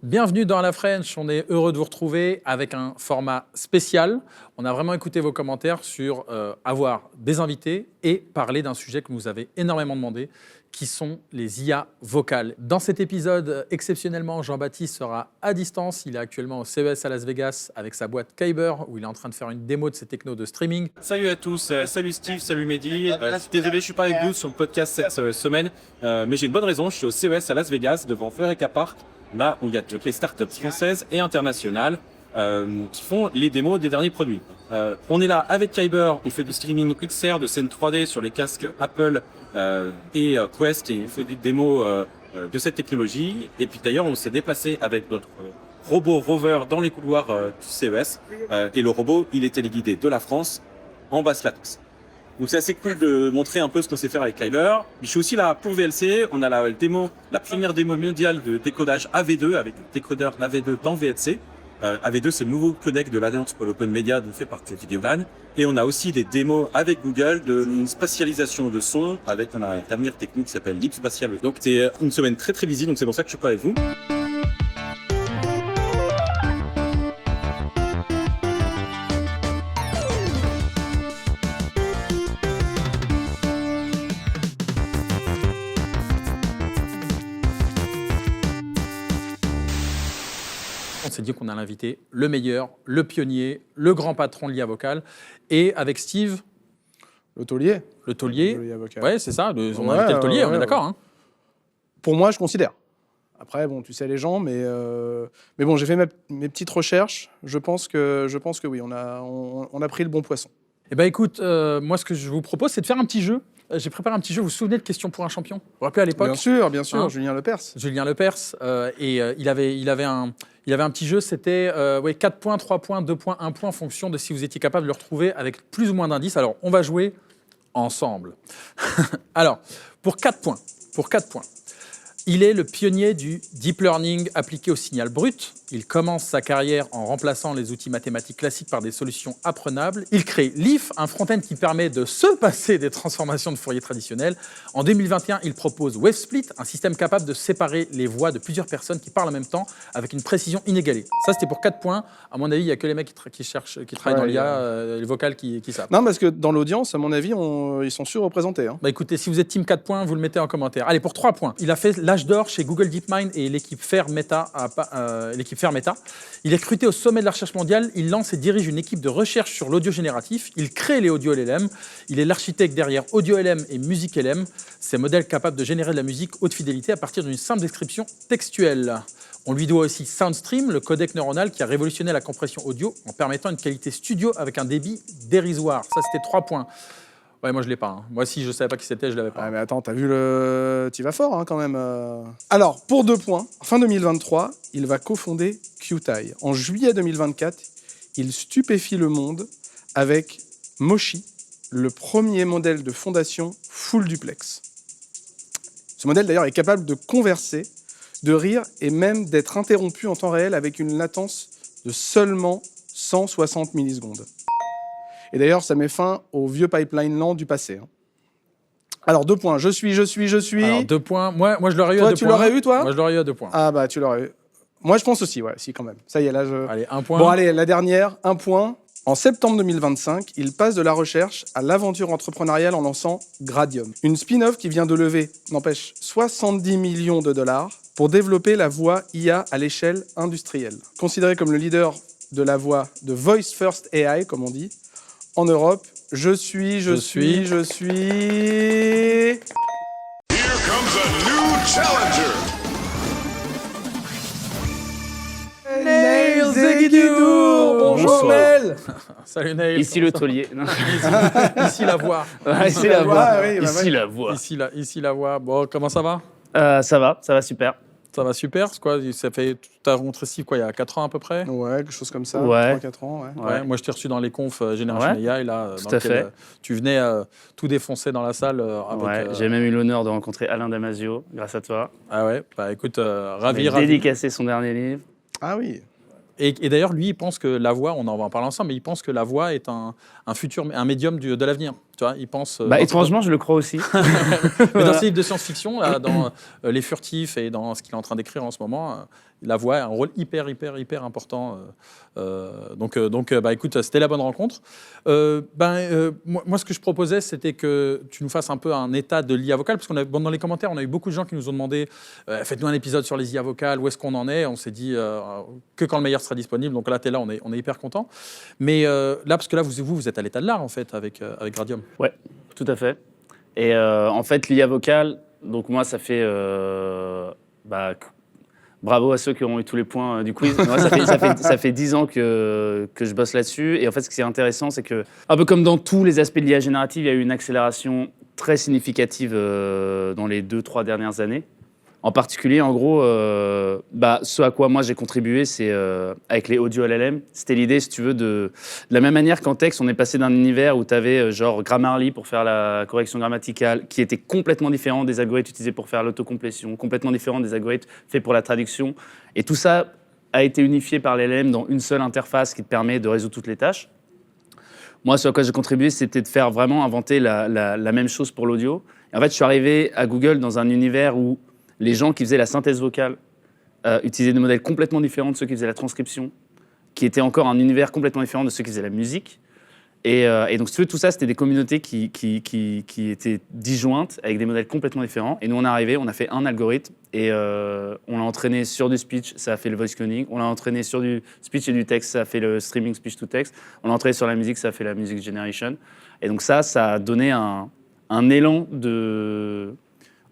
Bienvenue dans la French, on est heureux de vous retrouver avec un format spécial. On a vraiment écouté vos commentaires sur avoir des invités et parler d'un sujet que vous avez énormément demandé, qui sont les IA vocales. Dans cet épisode, exceptionnellement, Jean-Baptiste sera à distance. Il est actuellement au CES à Las Vegas avec sa boîte Kyber, où il est en train de faire une démo de ses technos de streaming. Salut à tous, salut Steve, salut Mehdi. Désolé, je suis pas avec vous sur le podcast cette semaine, mais j'ai une bonne raison. Je suis au CES à Las Vegas devant Eureka Park, là où il y a toutes les startups françaises et internationales qui font les démos des derniers produits. On est là avec Kyber, on fait du streaming XR, de scène 3D sur les casques Apple et Quest, et on fait des démos de cette technologie. Et puis d'ailleurs, on s'est déplacé avec notre robot rover dans les couloirs du CES, et le robot, il est téléguidé de la France en basse latence. Donc c'est assez cool de montrer un peu ce qu'on sait faire avec Kyber. Je suis aussi là pour VLC. On a la première démo mondiale de décodage AV2 avec le décodeur AV2 dans VLC. AV2, c'est le nouveau codec de l'Alliance pour l'Open Media fait par Videolan. Et on a aussi des démos avec Google de spatialisation de son avec une dernière technique qui s'appelle Leap Spatial. Donc c'est une semaine très très busy, donc c'est pour ça que je suis pas avec vous. On s'est dit qu'on allait inviter le meilleur, le pionnier, le grand patron de l'IA vocale. Et avec Steve... Le taulier. Le taulier. Ouais, c'est ça. On a invité le taulier, on est d'accord. Hein. Pour moi, je considère. Après, bon, tu sais les gens, mais bon, j'ai fait mes petites recherches. Je pense que oui, on a pris le bon poisson. Eh ben, écoute, moi, ce que je vous propose, c'est de faire un petit jeu. J'ai préparé un petit jeu. Vous vous souvenez de Question pour un champion? Vous vous rappelez à l'époque? Bien sûr, hein, Julien Lepers. Julien Lepers. Il avait un petit jeu, c'était 4 points, 3 points, 2 points, 1 point en fonction de si vous étiez capable de le retrouver avec plus ou moins d'indices. Alors, on va jouer ensemble. Alors, pour 4 points, il est le pionnier du deep learning appliqué au signal brut. Il commence sa carrière en remplaçant les outils mathématiques classiques par des solutions apprenables. Il crée Leaf, un front-end qui permet de se passer des transformations de Fourier traditionnelles. En 2021, il propose WaveSplit, un système capable de séparer les voix de plusieurs personnes qui parlent en même temps avec une précision inégalée. Ça, c'était pour 4 points. À mon avis, il n'y a que les mecs qui travaillent dans l'IA, les vocales qui savent. Non, parce que dans l'audience, à mon avis, ils sont surreprésentés. Hein. Bah écoutez, si vous êtes team 4 points, vous le mettez en commentaire. Allez, pour 3 points. Il a fait l'âge d'or chez Google DeepMind et l'équipe Fair Meta. Il est recruté au sommet de la recherche mondiale. Il lance et dirige une équipe de recherche sur l'audio génératif. Il crée les audio LLM. Il est l'architecte derrière Audio LM et Music LM. Ces modèles capables de générer de la musique haute fidélité à partir d'une simple description textuelle. On lui doit aussi SoundStream, le codec neuronal qui a révolutionné la compression audio en permettant une qualité studio avec un débit dérisoire. Ça, c'était 3 points. Ouais, moi je l'ai pas. Hein. Moi, si je savais pas qui c'était, je l'avais pas. Ah, mais attends, t'as vu le... Tu vas fort, hein, quand même. Alors, pour 2 points, fin 2023, il va cofonder Qtile. En juillet 2024, il stupéfie le monde avec Moshi, le premier modèle de fondation full duplex. Ce modèle, d'ailleurs, est capable de converser, de rire et même d'être interrompu en temps réel avec une latence de seulement 160 millisecondes. Et d'ailleurs, ça met fin au vieux pipeline lent du passé. Hein. Alors, 2 points. Je suis. Alors, 2 points. Moi, je l'aurais eu à 2 points. Tu l'aurais eu, toi? Moi, je l'aurais eu à 2 points. Ah, bah, tu l'aurais eu. Moi, je pense aussi, ouais, si, quand même. Ça y est, là, je... Allez, 1 point. Bon, allez, la dernière, 1 point. En septembre 2025, il passe de la recherche à l'aventure entrepreneuriale en lançant Gradium, une spin-off qui vient de lever, n'empêche, 70 millions de dollars pour développer la voix IA à l'échelle industrielle. Considéré comme le leader de la voix de Voice First AI, comme on dit, en Europe, je suis... Here comes a new challenger. Nail Zeguidour. Bonjour, Mel. Salut Nail. Ici le taulier. Ici la voix. Ici la voix. Oui, bah, Ici la voix. Ici la voix. Bon, comment ça va? Ça va super. Ça va super. C'est quoi? Ça fait... T'as rencontré Steve quoi, il y a 4 ans à peu près? Ouais, quelque chose comme ça. Ouais. 3-4 ans, ouais. Ouais. Moi, je t'ai reçu dans les confs Génération IA, et là, tout à fait. Tu venais tout défoncer dans la salle. Avec, j'ai même eu l'honneur de rencontrer Alain Damasio, grâce à toi. Ah ouais, bah écoute, ravi. Dédicacé son dernier livre. Ah oui. Et d'ailleurs, lui, il pense que la voix, on en va en parler ensemble, mais il pense que la voix est un médium de l'avenir. Tu tu vois, il pense. Étrangement, je le crois aussi. Mais dans ses livres de science-fiction, là, dans Les Furtifs et dans ce qu'il est en train d'écrire en ce moment, la voix a un rôle hyper important. Écoute, c'était la bonne rencontre. Moi, ce que je proposais, c'était que tu nous fasses un peu un état de l'IA vocale, parce dans les commentaires, on a eu beaucoup de gens qui nous ont demandé faites-nous un épisode sur les IA vocales, où est-ce qu'on en est. On s'est dit que quand le meilleur sera disponible. Donc là, tu es là, on est hyper content. Mais là, parce que là, vous êtes à l'état de l'art, en fait, avec Gradium. Ouais, tout à fait. Et en fait, l'IA vocale, donc moi, ça fait... bravo à ceux qui auront eu tous les points du quiz. Moi, ça fait 10 ans que je bosse là-dessus. Et en fait, ce qui est intéressant, c'est que, un peu comme dans tous les aspects de l'IA générative, il y a eu une accélération très significative dans les 2-3 dernières années. En particulier, en gros, ce à quoi moi j'ai contribué, c'est avec les audio LLM. C'était l'idée, si tu veux, de la même manière qu'en texte, on est passé d'un univers où tu avais genre Grammarly pour faire la correction grammaticale, qui était complètement différent des algorithmes utilisés pour faire l'autocomplétion, complètement différent des algorithmes faits pour la traduction. Et tout ça a été unifié par l'LLM dans une seule interface qui te permet de résoudre toutes les tâches. Moi, ce à quoi j'ai contribué, c'était de faire vraiment inventer la même chose pour l'audio. Et en fait, je suis arrivé à Google dans un univers où les gens qui faisaient la synthèse vocale utilisaient des modèles complètement différents de ceux qui faisaient la transcription, qui étaient encore un univers complètement différent de ceux qui faisaient la musique. Et donc, si tu veux, tout ça, c'était des communautés qui étaient disjointes, avec des modèles complètement différents. Et nous, on est arrivé, on a fait un algorithme, et on l'a entraîné sur du speech, ça a fait le voice cloning. On l'a entraîné sur du speech et du texte, ça a fait le streaming speech to text. On l'a entraîné sur la musique, ça a fait la music generation. Et donc ça a donné un élan de...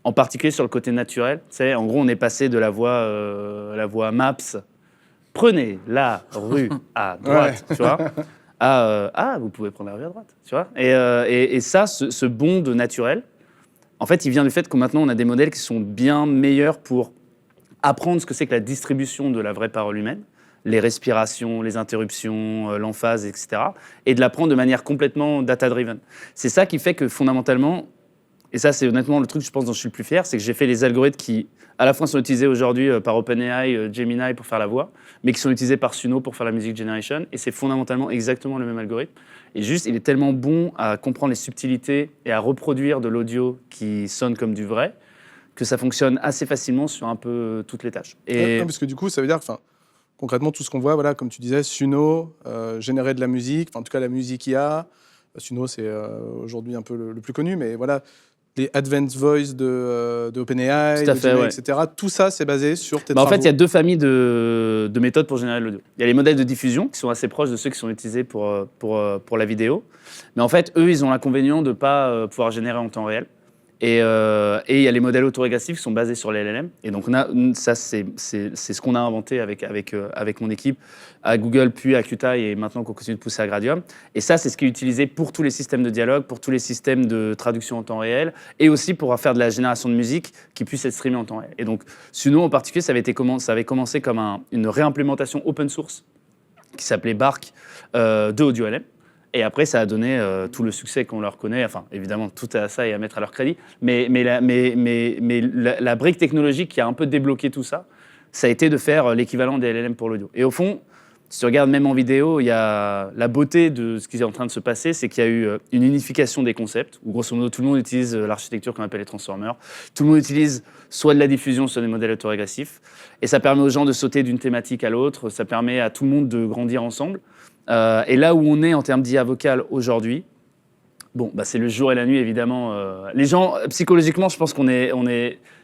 En particulier sur le côté naturel. Tu sais, en gros, on est passé de la voix Maps, prenez la rue à droite, tu vois, à vous pouvez prendre la rue à droite, tu vois. Et ça, ce bond de naturel, en fait, il vient du fait que maintenant, on a des modèles qui sont bien meilleurs pour apprendre ce que c'est que la distribution de la vraie parole humaine, les respirations, les interruptions, l'emphase, etc., et de l'apprendre de manière complètement data-driven. C'est ça qui fait que, fondamentalement, et ça, c'est honnêtement le truc, je pense, dont je suis le plus fier, c'est que j'ai fait les algorithmes qui, à la fois, sont utilisés aujourd'hui par OpenAI, Gemini pour faire la voix, mais qui sont utilisés par Suno pour faire la music generation. Et c'est fondamentalement exactement le même algorithme. Et juste, il est tellement bon à comprendre les subtilités et à reproduire de l'audio qui sonne comme du vrai, que ça fonctionne assez facilement sur un peu toutes les tâches. Et... parce que du coup, ça veut dire, concrètement, tout ce qu'on voit, voilà, comme tu disais, Suno, générer de la musique, en tout cas la musique IA. Suno, c'est aujourd'hui un peu le plus connu, mais voilà... Les Advanced Voice de OpenAI, etc. Tout ça, c'est basé sur tes travaux. En fait, il y a deux familles de méthodes pour générer l'audio. Il y a les modèles de diffusion, qui sont assez proches de ceux qui sont utilisés pour la vidéo. Mais en fait, eux, ils ont l'inconvénient de ne pas pouvoir générer en temps réel. Et il y a les modèles autorégressifs qui sont basés sur les LLM. Et donc, ça, c'est ce qu'on a inventé avec mon équipe à Google, puis à QTI, et maintenant qu'on continue de pousser à Gradium. Et ça, c'est ce qui est utilisé pour tous les systèmes de dialogue, pour tous les systèmes de traduction en temps réel, et aussi pour faire de la génération de musique qui puisse être streamée en temps réel. Et donc, Suno, en particulier, ça avait commencé comme une réimplémentation open source qui s'appelait Bark de AudioLM. Et après, ça a donné tout le succès qu'on leur connaît. Enfin, évidemment, tout à ça et à mettre à leur crédit. Mais la brique technologique qui a un peu débloqué tout ça, ça a été de faire l'équivalent des LLM pour l'audio. Et au fond, si tu regardes même en vidéo, il y a la beauté de ce qui est en train de se passer, c'est qu'il y a eu une unification des concepts, où grosso modo, tout le monde utilise l'architecture qu'on appelle les transformers. Tout le monde utilise soit de la diffusion, soit des modèles autorégressifs. Et ça permet aux gens de sauter d'une thématique à l'autre. Ça permet à tout le monde de grandir ensemble. Et là où on est en termes d'IA vocale aujourd'hui, c'est le jour et la nuit, évidemment. Les gens, psychologiquement, je pense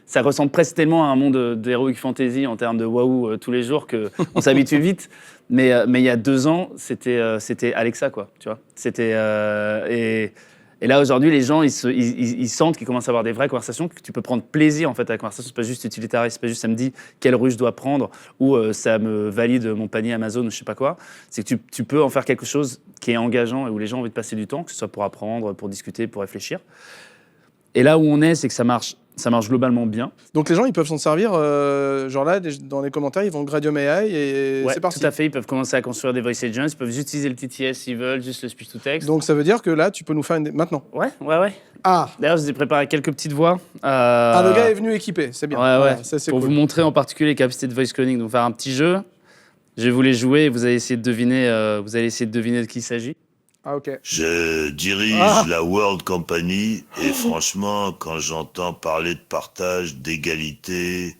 ça ressemble presque tellement à un monde d'heroic fantasy en termes de waouh tous les jours qu'on s'habitue vite. Mais il y a 2 ans, c'était Alexa, quoi, tu vois. Et là, aujourd'hui, les gens, ils sentent qu'ils commencent à avoir des vraies conversations, que tu peux prendre plaisir en fait, à la conversation. C'est pas juste utilitariste, c'est pas juste ça me dit quelle rue je dois prendre ou ça me valide mon panier Amazon ou je sais pas quoi. C'est que tu peux en faire quelque chose qui est engageant et où les gens ont envie de passer du temps, que ce soit pour apprendre, pour discuter, pour réfléchir. Et là où on est, c'est que ça marche globalement bien. Donc les gens, ils peuvent s'en servir, genre là, dans les commentaires, ils vont Gradium AI et c'est parti. Tout à fait, ils peuvent commencer à construire des voice agents, ils peuvent utiliser le TTS s'ils veulent, juste le speech to text. Donc ça veut dire que là, tu peux nous faire maintenant. Ouais. Ah. D'ailleurs, je vous ai préparé quelques petites voix. Le gars est venu équipé, c'est bien. Ouais. Ça, c'est pour cool. vous montrer en particulier les capacités de voice cloning. Donc faire un petit jeu. Je vais vous les jouer et vous allez essayer de deviner de qui il s'agit. Ah, ok. Je dirige la World Company et franchement, quand j'entends parler de partage, d'égalité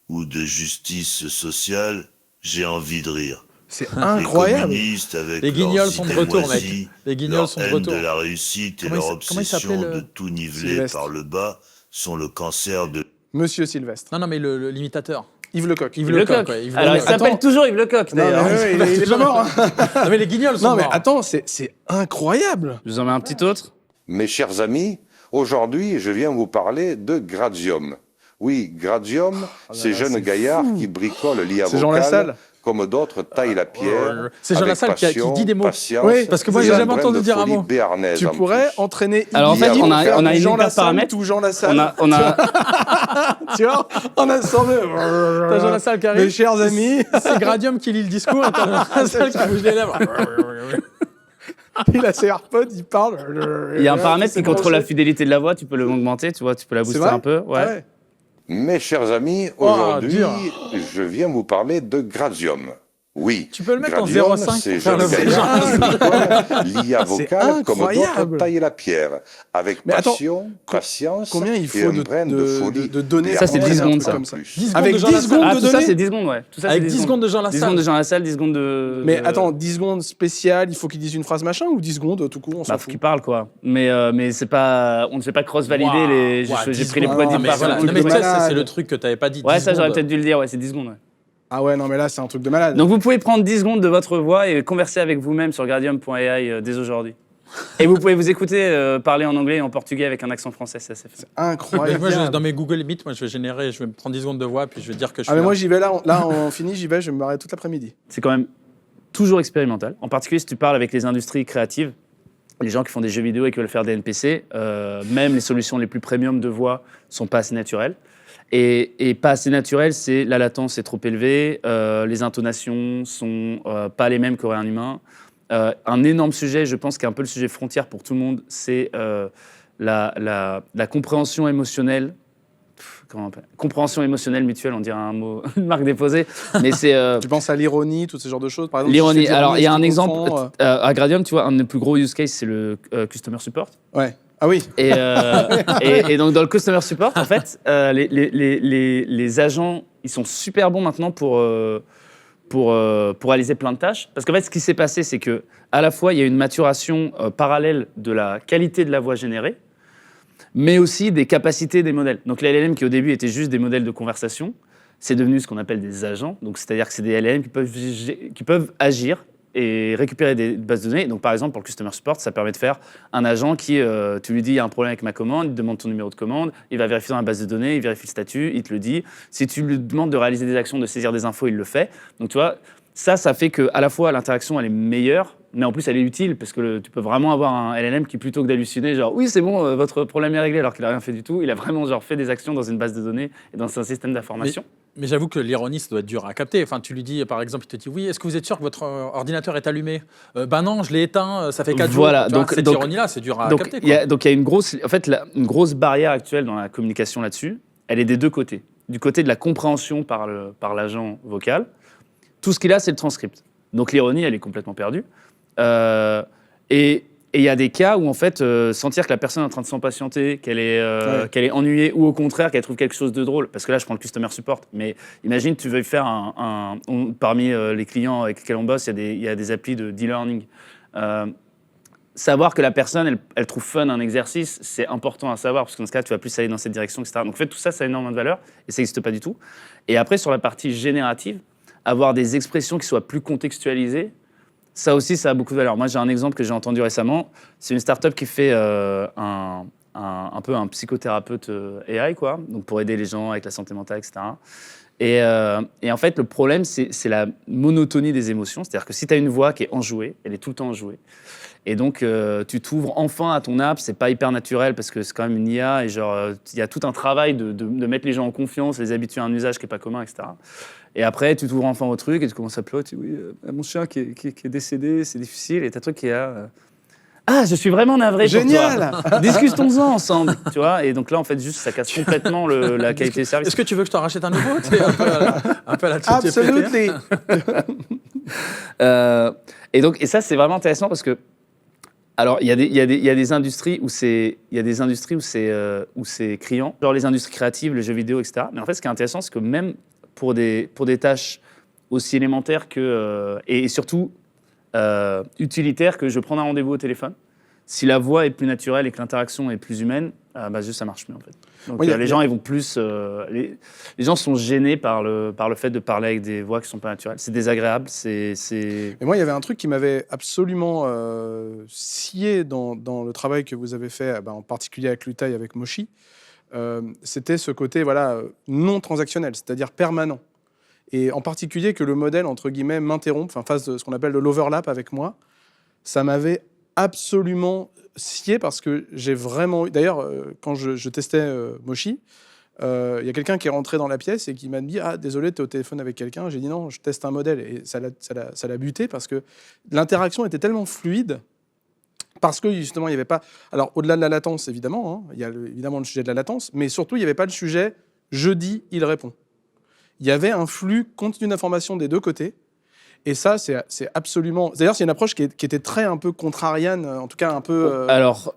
ou de justice sociale, j'ai envie de rire. C'est Les incroyable. communistes avec Les guignols leurs sont de idées retour, mec. moisies, Les guignols leur sont de haine retour. de la réussite et Comment leur il s'appelait, obsession le- de tout niveler Sylvestre. par le bas sont le cancer de... Monsieur Sylvestre. Non, mais l'imitateur. Yves Lecoq. Yves Yves Lecoq. Lecoq. Ouais, Yves Alors, il Lecoq. s'appelle Attends. toujours Yves Lecoq, Non, mais d'ailleurs. il est pas mort. hein. Non, mais les guignols sont Non, mais morts. attends, c'est incroyable. Je vous en mets un petit autre. Mes chers amis, aujourd'hui, je viens vous parler de Gradium. Oui, Gradium, ces jeunes gaillards qui bricolent l'IA C'est Jean vocale, Lassalle. comme d'autres taillent la pierre. C'est Jean avec Lassalle qui passion, dit des mots. patience Oui, parce que moi, et j'ai un jamais brin entendu de dire un folie mot. béarnaise Tu en pourrais plus. entraîner Alors, en Iggy fait, on a pour faire une Jean carte Lassalle paramètres. ou Jean Lassalle. On a Tu vois, on a son T'as Jean Lassalle qui Mes arrive. chers amis, C'est Gradium qui lit le discours et t'as Jean Lassalle qui bouge les lèvres. il a ses AirPods, il parle. Il y a un paramètre C'est qui contrôle la branché. fidélité de la voix, tu peux l'augmenter, tu vois, tu peux la C'est booster vrai un peu. Ah Ouais. ouais. Mes chers amis, Oh, aujourd'hui, dur. je viens vous parler de Gradium. Oui, Tu peux le mettre en Gradium, 0,5 c'est pour faire jeunes le gaillards qui bricolent l'IA C'est vocale comme incroyable. d'autres taillent la pierre. Avec Mais attends, passion, patience Combien il et faut un brin de folie. de données Ça, c'est pour 10 entraîner un secondes, truc ça. comme ça. 10 secondes Avec de Jean 10 Lassalle. secondes Ah, de tout ça, données c'est 10 secondes, ouais. Tout ça, c'est Avec 10 secondes de Jean 10 secondes de Lassalle. Jean Lassalle, 10 secondes de. Mais de- attends, 10 secondes spéciales, il faut qu'il dise une phrase machin ou 10 secondes tout court, on s'en Bah, faut fout. qu'il parle, quoi. Mais c'est pas. On ne fait pas cross-valider Waouh, les. waouh, J'ai 10 pris les secondes. poids Non, d'une mais par voilà. un Non, truc mais de tu sais, malade. c'est le truc que t'avais pas dit. Ouais, 10 ça, j'aurais secondes. peut-être dû le dire, ouais, c'est 10 secondes, ouais. Ah ouais, non, mais là, c'est un truc de malade. Donc vous pouvez prendre 10 secondes de votre voix et converser avec vous-même sur gradium.ai dès aujourd'hui. Et vous pouvez vous écouter parler en anglais et en portugais avec un accent français, c'est assez fun. Mais Incroyable. moi, dans mes Google Meet, moi, je vais générer, je vais me prendre 10 secondes de voix, puis je vais dire que je suis Ah, mais là. moi, j'y vais là, on finit, j'y vais, je vais me barrer toute l'après-midi. C'est quand même toujours expérimental. En particulier si tu parles avec les industries créatives, les gens qui font des jeux vidéo et qui veulent faire des NPC, même les solutions les plus premium de voix sont pas assez naturelles. Et pas assez naturelles, c'est la latence est trop élevée, les intonations sont pas les mêmes qu'aurait un humain. Un énorme sujet, je pense, qui est un peu le sujet frontière pour tout le monde, c'est la compréhension émotionnelle. Comment on appelle ? Compréhension émotionnelle mutuelle, on dirait un mot, une marque déposée, mais c'est Tu penses à l'ironie, tout ce genre de choses, par exemple. l'ironie. si je fais de Alors, il y a un tu exemple comprends, à Gradium, tu vois, un de nos plus gros use cases, c'est le customer support. Ouais. Ah oui. Et donc, dans le customer support, en fait, les agents, ils sont super bons maintenant pour réaliser plein de tâches. Parce qu'en fait, ce qui s'est passé, c'est que à la fois, il y a une maturation parallèle de la qualité de la voix générée, mais aussi des capacités des modèles. Donc, les LLM qui, au début, étaient juste des modèles de conversation, c'est devenu ce qu'on appelle des agents. Donc, c'est-à-dire que c'est des LLM qui peuvent agir et récupérer des bases de données. Donc, par exemple, pour le customer support, ça permet de faire un agent qui, tu lui dis, il y a un problème avec ma commande, il te demande ton numéro de commande, il va vérifier dans la base de données, il vérifie le statut, il te le dit. Si tu lui demandes de réaliser des actions, de saisir des infos, il le fait. Donc, tu vois, ça fait que à la fois l'interaction elle est meilleure, mais en plus elle est utile parce que tu peux vraiment avoir un LLM qui plutôt que d'halluciner, genre oui c'est bon, votre problème est réglé alors qu'il a rien fait du tout, il a vraiment genre fait des actions dans une base de données et dans un système d'information. Mais j'avoue que l'ironie, ça doit être dur à capter. Enfin, tu lui dis, par exemple, il te dit, oui, est-ce que vous êtes sûr que votre ordinateur est allumé Ben non, je l'ai éteint, ça fait 4 Voilà, jours. Tu vois, donc- cette donc- ironie-là, c'est dur à Donc capter. il y a une grosse, en fait, une grosse barrière actuelle dans la communication là-dessus. Elle est des deux côtés. Du côté de la compréhension par l'agent vocal, tout ce qu'il a, c'est le transcript. Donc l'ironie, elle est complètement perdue. Et il y a des cas où, en fait, sentir que la personne est en train de s'impatienter, qu'elle est ennuyée, ou au contraire, qu'elle trouve quelque chose de drôle. Parce que là, je prends le customer support. Mais imagine, tu veux faire parmi les clients avec lesquels on bosse, il y a des applis de e-learning. Savoir que la personne, elle trouve fun un exercice, c'est important à savoir, parce que dans ce cas, tu vas plus aller dans cette direction, etc. Donc, en fait, tout ça, ça a énormément de valeur, et ça n'existe pas du tout. Et après, sur la partie générative, avoir des expressions qui soient plus contextualisées, ça aussi, ça a beaucoup de valeur. Moi, j'ai un exemple que j'ai entendu récemment. C'est une start-up qui fait un peu un psychothérapeute AI, quoi, donc pour aider les gens avec la santé mentale, etc. Et en fait, le problème, c'est la monotonie des émotions. C'est-à-dire que si tu as une voix qui est enjouée, elle est tout le temps enjouée. Et donc, tu t'ouvres enfin à ton app. C'est pas hyper naturel parce que c'est quand même une IA. Et genre, il y a tout un travail de mettre les gens en confiance, les habituer à un usage qui n'est pas commun, etc. Et après, tu t'ouvres enfin au truc et tu commences à pleurer. Tu dis, oui, mon chien qui est décédé, c'est difficile. Et t'as un truc qui est là. Ah, je suis vraiment navré pour Génial. toi. Discutons-en ensemble, tu vois. Et donc là, en fait, juste, ça casse complètement la qualité de service. Est-ce que tu veux que je t'en rachète un nouveau? C'est un peu à la ChatGPT. Absolutely. Et ça, c'est vraiment intéressant parce que Alors, il y a des industries où c'est criant, genre les industries créatives, le jeu vidéo, etc. Mais en fait, ce qui est intéressant, c'est que même pour des tâches aussi élémentaires et surtout utilitaires que je prends un rendez-vous au téléphone, si la voix est plus naturelle et que l'interaction est plus humaine, juste ça marche mieux en fait. Donc les gens, ils vont plus, les gens sont gênés par le fait de parler avec des voix qui sont pas naturelles. C'est désagréable. Mais moi, il y avait un truc qui m'avait absolument scié dans le travail que vous avez fait, en particulier avec Lutaï, avec Moshi. C'était ce côté non transactionnel, c'est-à-dire permanent. Et en particulier que le modèle, entre guillemets, m'interrompe, fasse ce qu'on appelle de l'overlap avec moi, ça m'avait absolument scié parce que j'ai vraiment eu... D'ailleurs, quand je testais Moshi, il y a quelqu'un qui est rentré dans la pièce et qui m'a dit « Ah, désolé, tu es au téléphone avec quelqu'un ». J'ai dit « Non, je teste un modèle ». Et ça l'a buté parce que l'interaction était tellement fluide parce que justement, il n'y avait pas... Alors, au-delà de la latence, évidemment, il y a évidemment le sujet de la latence, mais surtout, il n'y avait pas le sujet « Je dis, il répond ». Il y avait un flux continu d'informations des deux côtés. Et ça, c'est absolument... D'ailleurs, c'est une approche qui était très un peu contrarienne, en tout cas un peu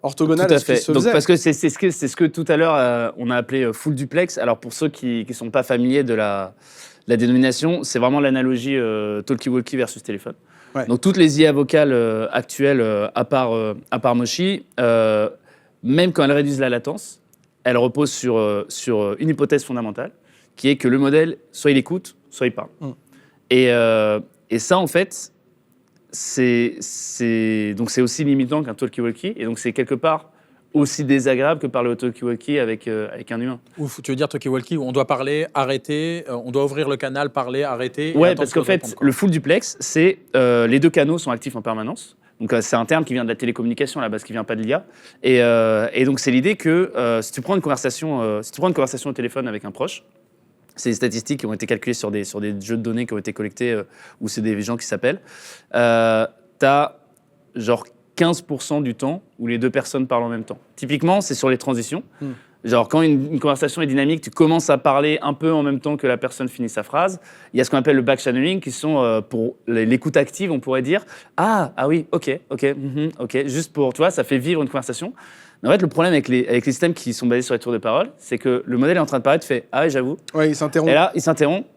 orthogonale tout à à ce qui fait. se Donc, faisait. parce que c'est ce que tout à l'heure, on a appelé full duplex. Alors, pour ceux qui ne sont pas familiers de la dénomination, c'est vraiment l'analogie talkie-walkie versus téléphone. Ouais. Donc, toutes les IA vocales actuelles, à part Moshi, même quand elles réduisent la latence, elles reposent sur une hypothèse fondamentale, qui est que le modèle, soit il écoute, soit il parle. Et ça, en fait, c'est aussi limitant qu'un talkie-walkie. Et donc, c'est quelque part aussi désagréable que parler au talkie-walkie avec un humain. Tu veux dire talkie-walkie où on doit parler, arrêter, on doit ouvrir le canal, parler, arrêter. Ouais, parce qu'en fait, le full duplex, c'est les deux canaux sont actifs en permanence. Donc, c'est un terme qui vient de la télécommunication à la base, qui vient pas de l'IA. Et donc, c'est l'idée que si tu prends une conversation au téléphone avec un proche, c'est des statistiques qui ont été calculées sur des jeux de données qui ont été collectés où c'est des gens qui s'appellent. T'as genre 15% du temps où les deux personnes parlent en même temps. Typiquement, c'est sur les transitions. Genre, quand une conversation est dynamique, tu commences à parler un peu en même temps que la personne finit sa phrase. Il y a ce qu'on appelle le back-channeling, qui sont, pour l'écoute active, on pourrait dire « Ah oui, ok, juste pour, tu vois, ça fait vivre une conversation. » En fait, le problème avec les systèmes qui sont basés sur les tours de parole, c'est que le modèle est en train de parler, tu fais « Ah oui, j'avoue. » Ouais, il s'interrompt. Et là, il s'interrompt.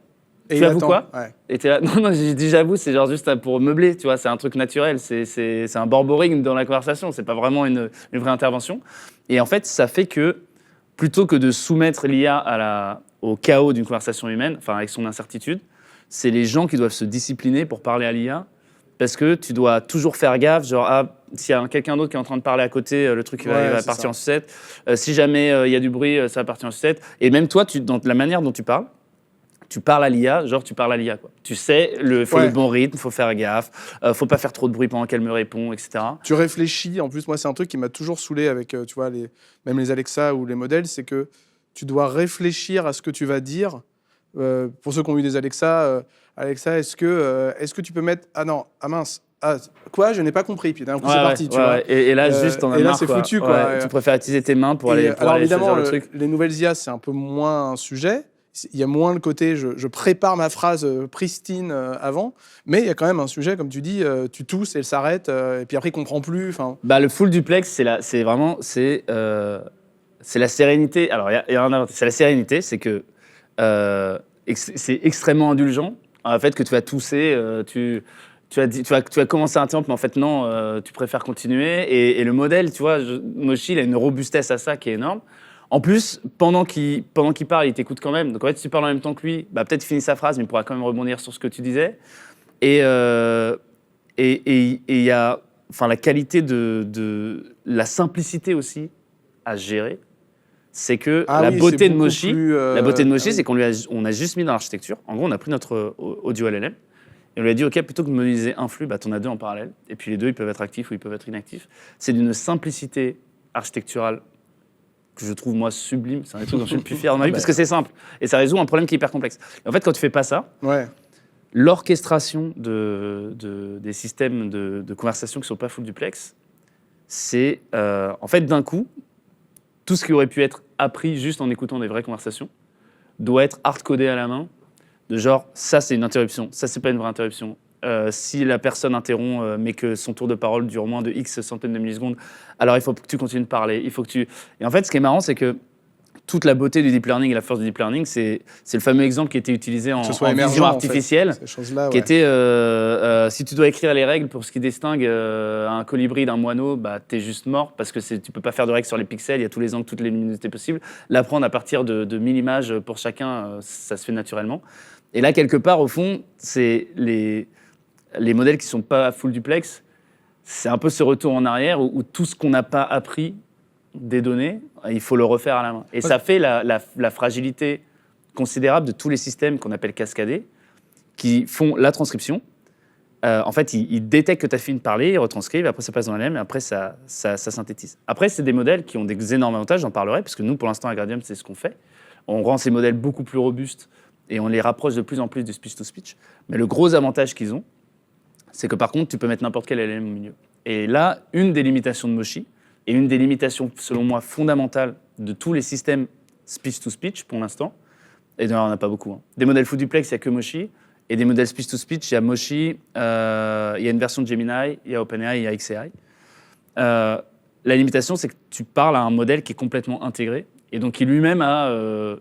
Et Tu avoues quoi? Ouais. Et t'es là, non, j'ai dit j'avoue, c'est genre juste pour meubler, tu vois, c'est un truc naturel, c'est un borboring dans la conversation, c'est pas vraiment une vraie intervention. Et en fait, ça fait que, plutôt que de soumettre l'IA au chaos d'une conversation humaine, avec son incertitude, c'est les gens qui doivent se discipliner pour parler à l'IA, parce que tu dois toujours faire gaffe, genre, s'il y a quelqu'un d'autre qui est en train de parler à côté, le truc il va partir en sucette. Si jamais il y a du bruit, ça va partir en sucette. Et même toi, dans la manière dont tu parles à l'IA, genre tu parles à l'IA, quoi. Tu sais, il faut le bon rythme, il faut faire gaffe, faut pas faire trop de bruit pendant qu'elle me répond, etc. Tu réfléchis, en plus, moi, c'est un truc qui m'a toujours saoulé avec, tu vois, même les Alexa ou les modèles, c'est que tu dois réfléchir à ce que tu vas dire. Pour ceux qui ont eu des Alexa, Alexa, est-ce que tu peux mettre... Ah non, ah mince, quoi, je n'ai pas compris. Puis d'un coup, c'est parti, tu vois. Et là, juste, on a marre, là, c'est foutu, quoi. Tu préfères utiliser tes mains pour aller évidemment, faire le truc. Les nouvelles IA, c'est un peu moins un sujet. Il y a moins le côté, je prépare ma phrase pristine avant, mais il y a quand même un sujet, comme tu dis, tu tousses et elle s'arrête, et puis après, il ne comprend plus. Le full duplex, c'est la sérénité. Alors, c'est la sérénité, c'est que c'est extrêmement indulgent. En fait, que tu vas tousser, tu vas commencer à interrompre, mais en fait, non, tu préfères continuer. Et le modèle, tu vois, Moshi, il a une robustesse à ça qui est énorme. En plus, pendant qu'il parle, il t'écoute quand même. Donc en fait, si tu parles en même temps que lui, peut-être il finit sa phrase, mais il pourra quand même rebondir sur ce que tu disais. Et il y a la qualité de la simplicité aussi à gérer. C'est que la beauté de Moshi, c'est qu'on a juste mis dans l'architecture. En gros, on a pris notre audio LLM et on lui a dit, OK, plutôt que de modéliser un flux, t'en as deux en parallèle. Et puis les deux, ils peuvent être actifs ou ils peuvent être inactifs. C'est d'une simplicité architecturale que je trouve, moi, sublime. C'est un des trucs dont je suis le plus fier dans ma vie, parce que c'est simple. Et ça résout un problème qui est hyper complexe. Et en fait, quand tu fais pas ça, l'orchestration des systèmes de conversation qui sont pas full duplex, c'est, en fait, d'un coup, tout ce qui aurait pu être appris juste en écoutant des vraies conversations doit être hard-codé à la main, de genre, ça, c'est une interruption, ça, c'est pas une vraie interruption, Si la personne interrompt, mais que son tour de parole dure moins de X centaines de millisecondes, alors il faut que tu continues de parler. Et en fait, ce qui est marrant, c'est que toute la beauté du deep learning et la force du deep learning, c'est le fameux exemple qui était utilisé en émergent, vision en fait, artificielle, ces choses-là, qui ouais. était si tu dois écrire les règles pour ce qui distingue un colibri d'un moineau, bah, t'es juste mort parce que tu peux pas faire de règles sur les pixels, il y a tous les angles, toutes les luminosités possibles. L'apprendre à partir de 1000 images pour chacun, ça se fait naturellement. Et là, quelque part, au fond, c'est les modèles qui sont pas full duplex, c'est un peu ce retour en arrière où tout ce qu'on n'a pas appris des données, il faut le refaire à la main. Et ça fait la fragilité considérable de tous les systèmes qu'on appelle cascadés, qui font la transcription. En fait, ils détectent que tu as fini de parler, ils retranscrivent, après ça passe dans la LM, et après ça synthétise. Après, c'est des modèles qui ont des énormes avantages, j'en parlerai, parce que nous, pour l'instant, à Gradium, c'est ce qu'on fait. On rend ces modèles beaucoup plus robustes et on les rapproche de plus en plus du speech-to-speech. Mais le gros avantage qu'ils ont, c'est que par contre, tu peux mettre n'importe quel LLM au milieu. Et là, une des limitations de Moshi, et une des limitations, selon moi, fondamentales de tous les systèmes speech-to-speech pour l'instant, et d'ailleurs, il n'y en a pas beaucoup. Hein. Des modèles full duplex, il n'y a que Moshi, et des modèles speech-to-speech, il y a Moshi, il y a une version de Gemini, il y a OpenAI, il y a XAI. La limitation, c'est que tu parles à un modèle qui est complètement intégré, et donc qui lui-même a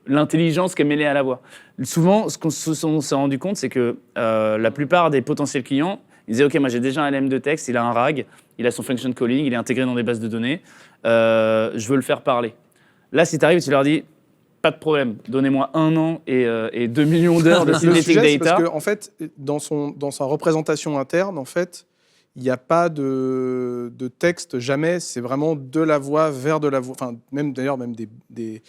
l'intelligence qui est mêlée à la voix. Souvent, ce qu'on s'est rendu compte, c'est que la plupart des potentiels clients, ils disaient « Ok, moi j'ai déjà un LM de texte, il a un RAG, il a son function calling, il est intégré dans des bases de données, je veux le faire parler. » Là, si tu arrives et tu leur dis « Pas de problème, donnez-moi 1 an et 2 millions d'heures de Le synthetic sujet, c'est data. » parce qu'en fait, dans sa représentation interne, en fait, il n'y a pas de texte, jamais. C'est vraiment de la voix vers de la voix. Enfin, même d'ailleurs, même des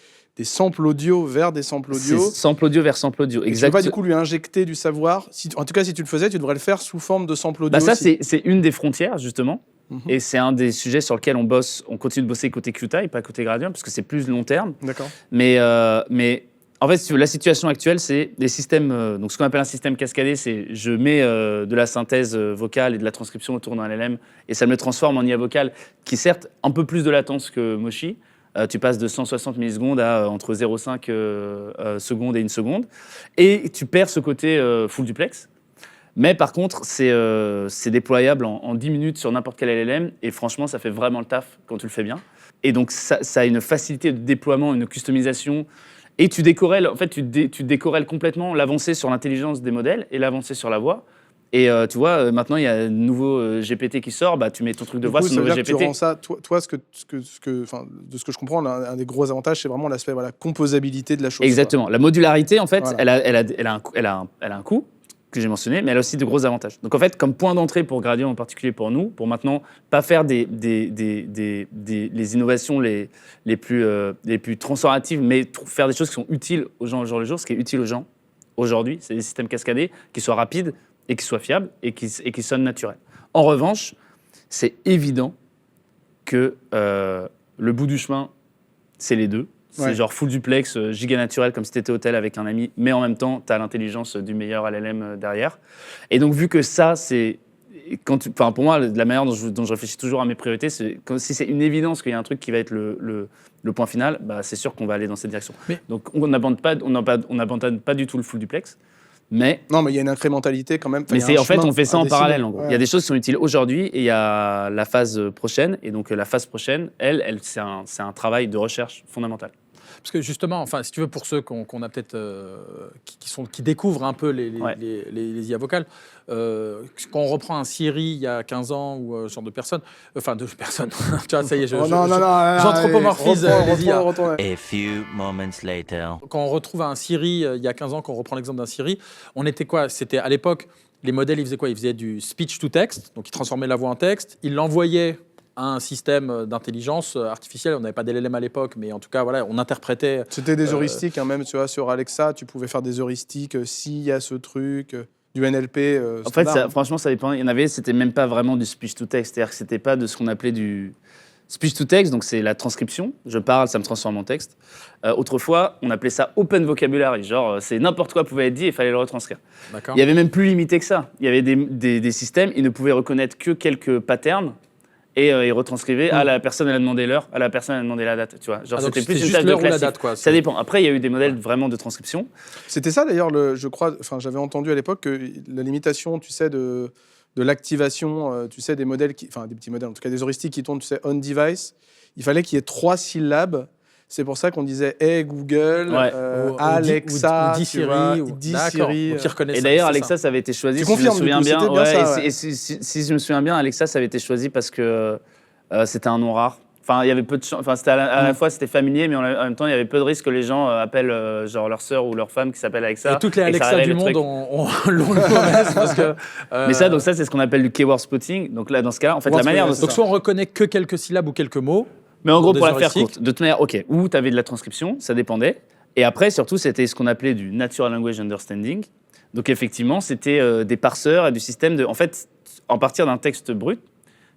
samples audio vers des samples audio. C'est sample audio vers sample audio. Et tu ne peux pas du coup lui injecter du savoir. En tout cas, si tu le faisais, tu devrais le faire sous forme de sample audio. Bah ça, aussi. c'est une des frontières, justement. Et c'est un des sujets sur lesquels on continue de bosser côté QTI, pas côté Gradium, parce que c'est plus long terme. D'accord. Mais en fait, si tu veux, la situation actuelle, c'est des systèmes. Donc, ce qu'on appelle un système cascadé, c'est je mets de la synthèse vocale et de la transcription autour d'un LLM et ça me le transforme en IA vocale qui, certes, un peu plus de latence que Moshi. Tu passes de 160 millisecondes à entre 0,5 secondes et 1 seconde. Et tu perds ce côté full duplex. Mais par contre, c'est déployable en 10 minutes sur n'importe quel LLM. Et franchement, ça fait vraiment le taf quand tu le fais bien. Et donc, ça a une facilité de déploiement, une customisation. Et tu décorrèles, en fait, tu décorrèles complètement l'avancée sur l'intelligence des modèles et l'avancée sur la voix. Et tu vois, maintenant, il y a un nouveau GPT qui sort, bah, tu mets ton truc de voix sur le nouveau GPT. Tu rends ça, toi de ce que je comprends, un des gros avantages, c'est vraiment l'aspect composabilité de la chose. Exactement. Quoi. La modularité, en fait, Voilà. elle a un coût que j'ai mentionné, mais elle a aussi de gros avantages. Donc, en fait, comme point d'entrée pour Gradium, en particulier pour nous, pour maintenant pas faire les innovations les plus transformatives, mais faire des choses qui sont utiles aux gens au jour le jour. Ce qui est utile aux gens aujourd'hui, c'est des systèmes cascadés qui soient rapides et qui soient fiables et qui sonnent naturels. En revanche, c'est évident que le bout du chemin, c'est les deux. C'est genre full duplex, giga naturel, comme si tu étais au tel avec un ami, mais en même temps, tu as l'intelligence du meilleur LLM derrière. Et donc, vu que ça, c'est... pour moi, la manière dont je réfléchis toujours à mes priorités, c'est si c'est une évidence qu'il y a un truc qui va être le point final, bah, c'est sûr qu'on va aller dans cette direction. Donc, on n'abandonne pas du tout le full duplex. Non, mais il y a une incrémentalité quand même. Mais en fait, on fait ça en parallèle. En gros. Ouais. Il y a des choses qui sont utiles aujourd'hui et il y a la phase prochaine. Et donc, la phase prochaine, c'est un travail de recherche fondamental. Parce que justement, enfin, si tu veux, pour ceux qu'on a peut-être qui découvrent un peu les IA vocales, quand on reprend un Siri il y a 15 ans ou ce genre de personnes, enfin de personnes, tu vois, ça y est, j'anthropomorphise les IA. A few moments later. Quand on retrouve un Siri il y a 15 ans, quand on reprend l'exemple d'un Siri, on était quoi? C'était à l'époque, les modèles, ils faisaient quoi? Ils faisaient du speech to text, donc ils transformaient la voix en texte, ils l'envoyaient à un système d'intelligence artificielle. On n'avait pas d'LLM à l'époque, mais en tout cas, voilà, on interprétait. C'était des heuristiques, même, tu vois, sur Alexa, tu pouvais faire des heuristiques s'il y a ce truc, du NLP. En fait, franchement, ça dépend. Il y en avait, c'était même pas vraiment du speech to text, c'est-à-dire que c'était pas de ce qu'on appelait du speech to text, donc c'est la transcription. Je parle, ça me transforme en texte. Autrefois, on appelait ça open vocabulary, genre c'est n'importe quoi pouvait être dit et il fallait le retranscrire. Il y avait même plus limité que ça. Il y avait des systèmes, ils ne pouvaient reconnaître que quelques patterns. et il retranscrivait la personne elle a demandé l'heure, la personne elle a demandé la date, tu vois. Genre donc c'était plus une juste tâche de l'heure ou la classique. date, quoi. Ça dépend. Après il y a eu des modèles vraiment de transcription. C'était ça d'ailleurs, je crois, enfin j'avais entendu à l'époque que la limitation, tu sais, de l'activation, tu sais, des modèles, enfin des petits modèles, en tout cas des heuristiques qui tournent, tu sais, on device, il fallait qu'il y ait 3 syllabes. C'est pour ça qu'on disait Hey Google, Ouais. Alexa, ou dis tu vois, Siri, dis d'accord, Siri. donc ils reconnaissent Et ça, d'ailleurs c'est Alexa ça avait été choisi. Tu si je me confirmes, souviens du coup, bien. c'était bien Ouais, ça, et si je me souviens bien, Alexa ça avait été choisi parce que c'était un nom rare. Enfin, il y avait peu de enfin, c'était à la fois c'était familier, mais en même temps, il y avait peu de risques que les gens appellent genre leur sœur ou leur femme qui s'appelle Alexa. ça. Et toutes les et que ça Alexa révèle du le monde truc. l'ont le mauvaise parce que. Mais ça, donc ça, c'est ce qu'on appelle du keyword spotting. Donc là, dans ce cas, en fait, la Word manière dont spotting, Donc soit on reconnaît que quelques syllabes ou quelques mots. Mais en gros, des pour la faire heuristiques. courte, de toute manière, ok, ou tu avais de la transcription, ça dépendait. Et après, surtout, c'était ce qu'on appelait du Natural Language Understanding. Donc effectivement, c'était des parseurs et du système de. En fait, en partir d'un texte brut,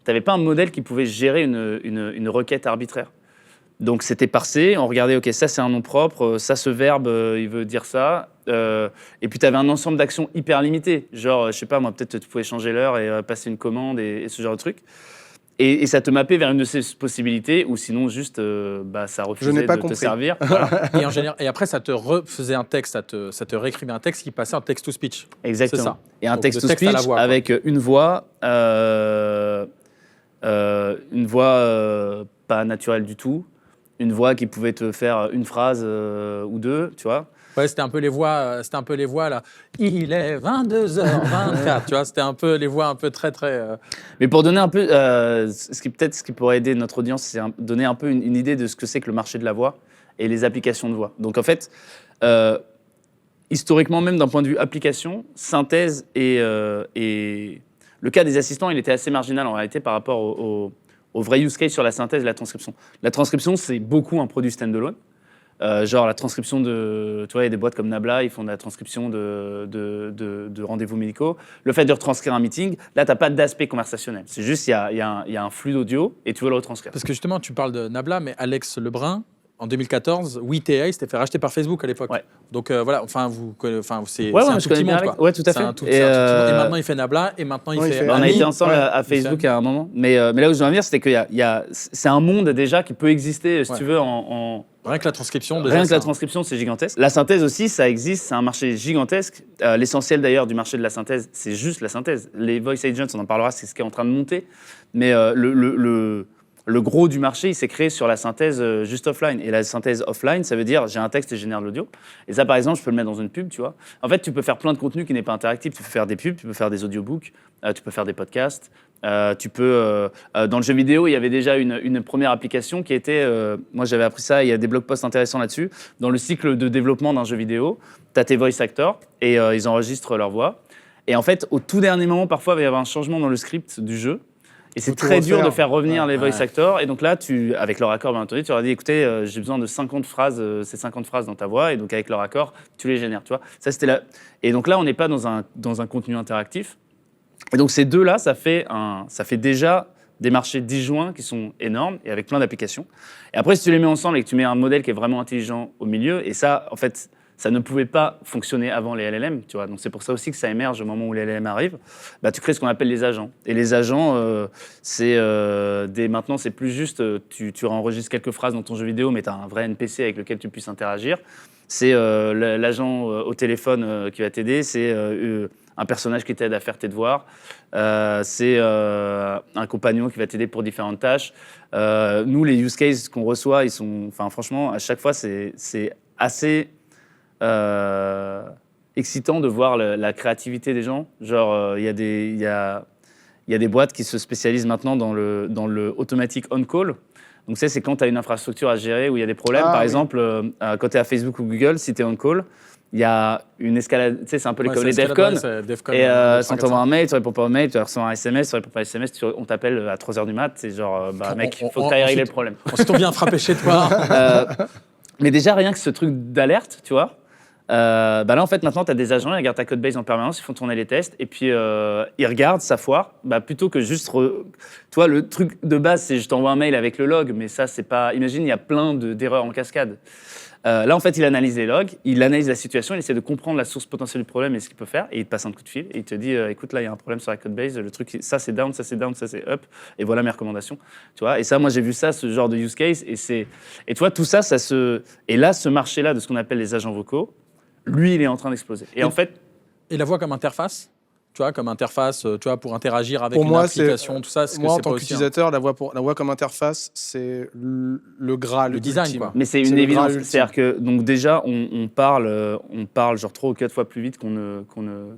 tu n'avais pas un modèle qui pouvait gérer une requête arbitraire. Donc c'était parsé, on regardait, ok, ça c'est un nom propre, ça ce verbe, il veut dire ça. Et puis tu avais un ensemble d'actions hyper limitées. Genre, je sais pas, moi, peut-être tu pouvais changer l'heure et passer une commande et ce genre de truc. Et ça te mappait vers une de ces possibilités, ou sinon juste, ça refusait pas de te compris. servir. Voilà. Et en général, et après, ça te refaisait un texte, ça te réécrivait un texte qui passait en text-to-speech. Exactement. C'est ça. Et un Donc, texte de texte à la speech voix, quoi. avec une voix pas naturelle du tout, une voix qui pouvait te faire une phrase ou deux, tu vois. Ouais, c'était un peu les voix, là. Il est 22h24, tu vois, c'était un peu les voix un peu très, très. Mais pour donner un peu, ce qui pourrait aider notre audience, c'est donner un peu une idée de ce que c'est que le marché de la voix et les applications de voix. Donc en fait, historiquement même d'un point de vue application, synthèse et le cas des assistants, il était assez marginal en réalité par rapport au vrai use case sur la synthèse et la transcription. La transcription, c'est beaucoup un produit standalone. Genre la transcription de... Tu vois, il y a des boîtes comme Nabla, ils font de la transcription de rendez-vous médicaux. Le fait de retranscrire un meeting, là, tu n'as pas d'aspect conversationnel. C'est juste, il y a un flux d'audio et tu veux le retranscrire. Parce que justement, tu parles de Nabla, mais Alex Lebrun, en 2014, WeTI s'était fait racheter par Facebook à l'époque. Ouais. Donc voilà, enfin, c'est Ouais, un je tout connais petit bien monde, Alex. quoi. Ouais, tout à C'est fait. un tout petit monde. Et maintenant, il fait Nabla, et maintenant, il Ouais, fait. il fait On a Ami. été ensemble Ouais, à Facebook à un moment. Mais là où je veux en venir, c'était que c'est un monde déjà qui peut exister, si Ouais. tu veux, en Rien que la transcription, déjà. rien que la ça- transcription, c'est gigantesque. La synthèse aussi, ça existe, c'est un marché gigantesque. L'essentiel d'ailleurs du marché de la synthèse, c'est juste la synthèse. Les voice agents, on en parlera, c'est ce qui est en train de monter. Mais le gros du marché, il s'est créé sur la synthèse juste offline. Et la synthèse offline, ça veut dire j'ai un texte et je génère de l'audio. Et ça, par exemple, je peux le mettre dans une pub, tu vois. En fait, tu peux faire plein de contenu qui n'est pas interactif. Tu peux faire des pubs, tu peux faire des audiobooks, tu peux faire des podcasts. Tu peux, dans le jeu vidéo, il y avait déjà une première application qui était, moi j'avais appris ça, il y a des blog posts intéressants là-dessus. Dans le cycle de développement d'un jeu vidéo, tu as tes voice actors et ils enregistrent leur voix. Et en fait, au tout dernier moment, parfois, il va y avoir un changement dans le script du jeu. Et c'est Faut tout très dur refaire. de faire revenir Ouais. les voice actors. Et donc là, avec leur accord, bien entendu, tu leur dis, écoutez, j'ai besoin de 50 phrases, ces 50 phrases dans ta voix. Et donc avec leur accord, tu les génères, tu vois. Ça, c'était là. Et donc là, on n'est pas dans un contenu interactif. Et donc ces deux-là, ça fait déjà des marchés disjoints qui sont énormes et avec plein d'applications. Et après, si tu les mets ensemble et que tu mets un modèle qui est vraiment intelligent au milieu, et ça, en fait, ça ne pouvait pas fonctionner avant les LLM, tu vois. Donc c'est pour ça aussi que ça émerge au moment où les LLM arrivent. Bah, tu crées ce qu'on appelle les agents. Et les agents, maintenant, c'est plus juste, tu enregistres quelques phrases dans ton jeu vidéo, mais tu as un vrai NPC avec lequel tu puisses interagir. C'est l'agent au téléphone qui va t'aider, c'est un personnage qui t'aide à faire tes devoirs, c'est un compagnon qui va t'aider pour différentes tâches. Nous, les use cases qu'on reçoit, ils sont, enfin, franchement, à chaque fois, c'est assez excitant de voir la créativité des gens. Genre, il y a des boîtes qui se spécialisent maintenant dans le automatic on-call. Donc, c'est quand tu as une infrastructure à gérer où il y a des problèmes. Ah, Par oui. exemple, quand tu es à Facebook ou Google, si tu es on-call, il y a une escalade. Tu sais, c'est un peu Ouais, comme les c'est DEFCON. c'est DEFCON, Et ouais, si on t'envoie un mail, tu réponds pas au mail, tu reçois un SMS, tu réponds pas à SMS, on t'appelle à 3h du mat, c'est genre, mec, il faut que tu ailles régler le problème. Ensuite, on vient frapper chez toi. Mais déjà, rien que ce truc d'alerte, tu vois, là, en fait, maintenant, tu as des agents, ils regardent ta code base en permanence, ils font tourner les tests, et puis ils regardent, ça foire, plutôt que juste... Tu vois, le truc de base, c'est je t'envoie un mail avec le log, mais ça, c'est pas... Imagine, il y a plein d'erreurs en cascade. Là, en fait, il analyse les logs, il analyse la situation, il essaie de comprendre la source potentielle du problème et ce qu'il peut faire, et il te passe un coup de fil, et il te dit, écoute, là, il y a un problème sur la code base, le truc, ça c'est down, ça c'est down, ça c'est up, et voilà mes recommandations. Tu vois, et ça, moi, j'ai vu ça, ce genre de use case, et tu vois, tout ça, et là, ce marché-là de ce qu'on appelle les agents vocaux, lui, il est en train d'exploser. Et en fait, Et la voix comme interface, tu vois, comme interface, tu vois, pour interagir avec Pour une moi, application, tout ça. Est-ce que Moi, en c'est tant pas aussi qu'utilisateur, la voix comme interface, c'est le Graal. Le design, ultime. quoi. mais c'est C'est une le évidence. Graal ultime. C'est-à-dire que, donc déjà, on parle genre 3 ou 4 fois plus vite qu'on ne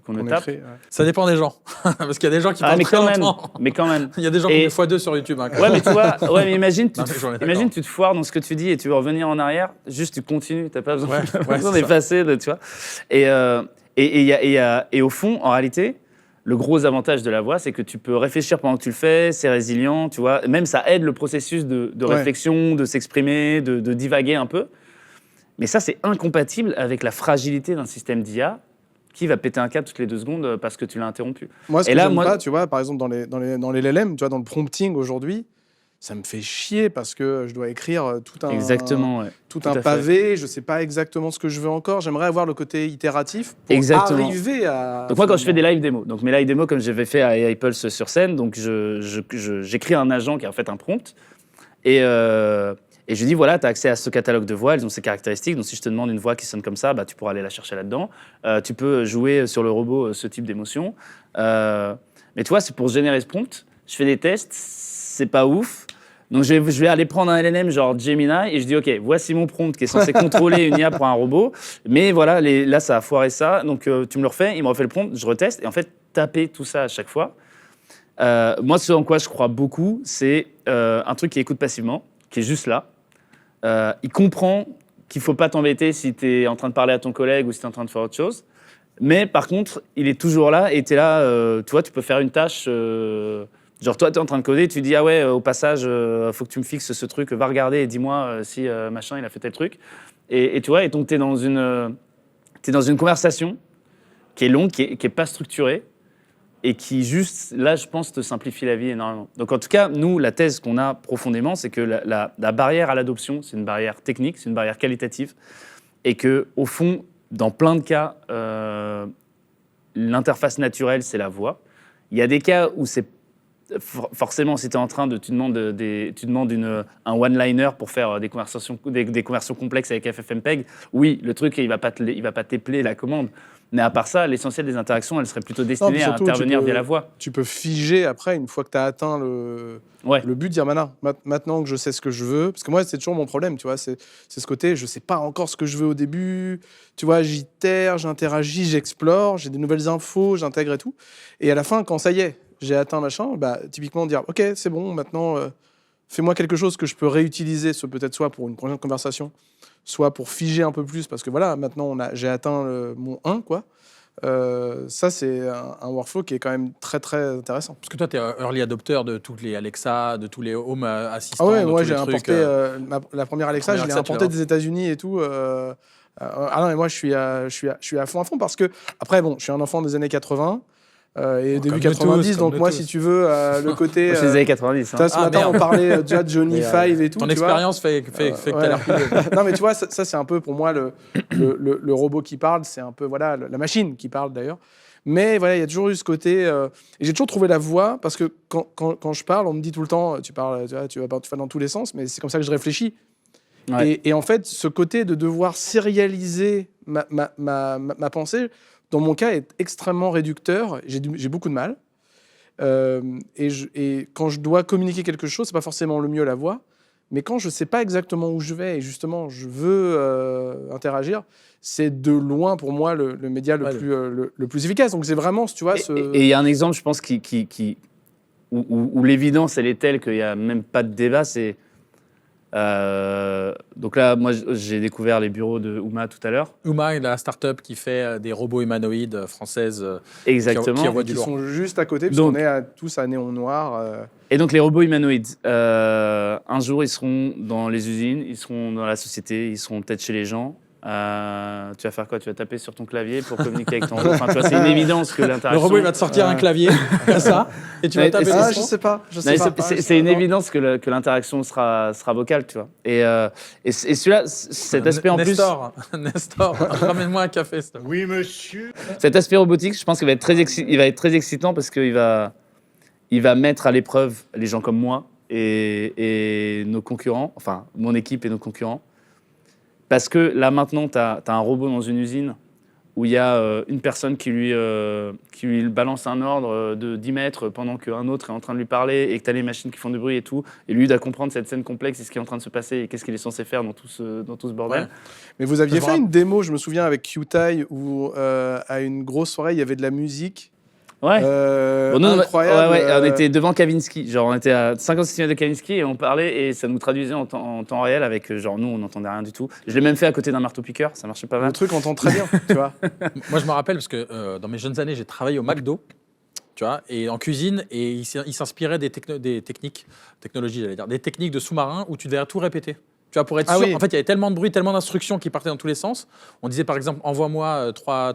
On tape. écrit, ouais. Ça dépend des gens, parce qu'il y a des gens qui Ah, parlent mais très quand même, longtemps. mais quand même. Il y a des gens Et- qui font x2 sur YouTube. Hein, quand Ouais, même. mais tu vois, mais imagine, Non, mais j'en ai d'accord. imagine, tu te foires dans ce que tu dis et tu veux revenir en arrière, juste tu continues, t'as pas besoin, Ouais, t'as pas ouais, besoin c'est ça. d'effacer, tu vois. Et au fond, en réalité, le gros avantage de la voix, c'est que tu peux réfléchir pendant que tu le fais, c'est résilient, tu vois. Même ça aide le processus de Ouais. réflexion, de s'exprimer, de divaguer un peu. Mais ça, c'est incompatible avec la fragilité d'un système d'IA qui va péter un câble toutes les 2 secondes parce que tu l'as interrompu. Moi, ce Et que là, j'aime moi- pas, tu vois, par exemple, dans les LLM, tu vois, dans le prompting aujourd'hui, ça me fait chier parce que je dois écrire Exactement, ouais. tout Tout un à fait. pavé, je sais pas exactement ce que je veux encore. J'aimerais avoir le côté itératif pour Exactement. arriver à. Donc moi, quand je fais des live démos, donc mes live démos, comme j'avais fait à AI Pulse sur scène, donc j'écris un agent qui a en fait un prompt, et je lui dis, voilà, tu as accès à ce catalogue de voix, elles ont ces caractéristiques, donc si je te demande une voix qui sonne comme ça, bah, tu pourras aller la chercher là-dedans. Tu peux jouer sur le robot ce type d'émotion. Mais tu vois, c'est pour générer ce prompt, je fais des tests, c'est pas ouf. Donc je vais aller prendre un LLM genre Gemini et je dis, OK, voici mon prompt qui est censé contrôler une IA pour un robot, mais voilà, là, ça a foiré ça, donc tu me le refais, il me refait le prompt, je reteste, et en fait, taper tout ça à chaque fois. Moi, ce en quoi je crois beaucoup, c'est un truc qui écoute passivement, qui est juste là. Il comprend qu'il ne faut pas t'embêter si tu es en train de parler à ton collègue ou si tu es en train de faire autre chose. Mais par contre, il est toujours là et tu es là, tu vois, tu peux faire une tâche. Genre, toi, tu es en train de coder, tu dis, ah ouais, au passage, faut que tu me fixes ce truc, va regarder et dis-moi si machin, il a fait tel truc. Et tu vois, et donc tu es dans une conversation qui est longue, qui est pas structurée, et qui juste, là, je pense, te simplifie la vie énormément. Donc en tout cas, nous, la thèse qu'on a profondément, c'est que la barrière à l'adoption, c'est une barrière technique, c'est une barrière qualitative, et que au fond, dans plein de cas, l'interface naturelle, c'est la voix. Il y a des cas où c'est forcément, si tu es en train de, tu demandes un one-liner pour faire des conversations complexes avec FFmpeg, oui, le truc, il va pas t'épeler la commande. Mais à part ça, l'essentiel des interactions, elles seraient plutôt destinées puis surtout, à intervenir tu peux- via la voix. Tu peux figer après, une fois que tu as atteint Ouais. le but, dire maintenant que je sais ce que je veux, parce que moi, c'est toujours mon problème, tu vois, c'est ce côté, je sais pas encore ce que je veux au début, tu vois, j'itère, j'interagis, j'explore, j'ai des nouvelles infos, j'intègre et tout. Et à la fin, quand ça y est, j'ai atteint machin, bah, typiquement dire, ok, c'est bon, maintenant, fais-moi quelque chose que je peux réutiliser, peut-être soit pour une prochaine conversation, soit pour figer un peu plus, parce que voilà, maintenant, j'ai atteint mon 1, quoi. Ça, c'est un workflow qui est quand même très, très intéressant. Parce que toi, tu es early adopter de toutes les Alexa, de tous les Home assistants. Ah ouais, de moi tous j'ai les trucs, importé la première Alexa, première je l'ai Alexa, tu importée l'as des États-Unis et tout. Ah non, mais moi je suis à fond parce que, après, bon, je suis un enfant des années 80 et début comme nous 90, tous, comme donc nous moi, tous. si tu veux, le côté. Moi, je suis des années 90. Ce Ah, matin, merde. on parlait déjà de Johnny Mais, 5 et tout. Ton tu vois. expérience fait que tu as Ouais. l'air plus... Non, mais tu vois, ça c'est un peu pour moi le robot qui parle, c'est un peu voilà la machine qui parle d'ailleurs. Mais voilà, il y a toujours eu ce côté. Et j'ai toujours trouvé la voix parce que quand je parle, on me dit tout le temps, tu parles, tu vas dans tous les sens, mais c'est comme ça que je réfléchis. Ouais. Et en fait, ce côté de devoir sérialiser ma pensée, dans mon cas, est extrêmement réducteur. J'ai beaucoup de mal. Et quand je dois communiquer quelque chose, c'est pas forcément le mieux la voix. Mais quand je sais pas exactement où je vais et justement je veux interagir, c'est de loin pour moi le média le plus efficace. Donc c'est vraiment, tu vois, Et il y a un exemple, je pense, où l'évidence, elle est telle qu'il n'y a même pas de débat. C'est donc là, moi, j'ai découvert les bureaux de Uma tout à l'heure. Uma est la start-up qui fait des robots humanoïdes françaises Exactement. qui envoient du qui lourd. sont juste à côté, Donc- puisqu'on est tous à néon noir. Et donc les robots humanoïdes, un jour, ils seront dans les usines, ils seront dans la société, ils seront peut-être chez les gens. Tu vas faire quoi? Tu vas taper sur ton clavier pour communiquer avec ton robot. Enfin, tu vois, c'est une évidence que l'interaction. Le robot, il va te sortir un clavier, comme ça, et tu vas Ouais, taper et Ah, dessus. je sais pas. C'est une évidence que l'interaction sera vocale, tu vois. Et celui-là, cet aspect en plus, Nestor, ramène-moi un café, s'il te plaît. Oui, monsieur. cet aspect robotique, je pense qu'il va être il va être très excitant parce qu'il va mettre à l'épreuve les gens comme moi et nos concurrents, enfin mon équipe et nos concurrents. Parce que là maintenant, tu as un robot dans une usine où il y a une personne qui lui balance un ordre de 10 mètres pendant qu'un autre est en train de lui parler et que tu as les machines qui font du bruit et tout. Et lui, il doit comprendre cette scène complexe et ce qui est en train de se passer et qu'est-ce qu'il est censé faire dans tout ce bordel. Ouais. Mais vous aviez Je fait me une démo, je me souviens, avec QTI, où à une grosse soirée, il y avait de la musique. Ouais. Bon, nous, Incroyable. on était devant Kavinsky. Genre, on était à 50 cm de Kavinsky et on parlait et ça nous traduisait en temps réel avec, genre, nous, on n'entendait rien du tout. Je l'ai même fait à côté d'un marteau-piqueur, ça marchait pas Le mal. truc, on entend très bien, tu vois. Moi, je me rappelle parce que dans mes jeunes années, j'ai travaillé au McDo, tu vois, et en cuisine, et il s'inspirait des techniques de sous-marins où tu devais tout répéter. Tu vois, pour être Ah sûr. oui. En fait, il y avait tellement de bruit, tellement d'instructions qui partaient dans tous les sens. On disait par exemple, envoie-moi 3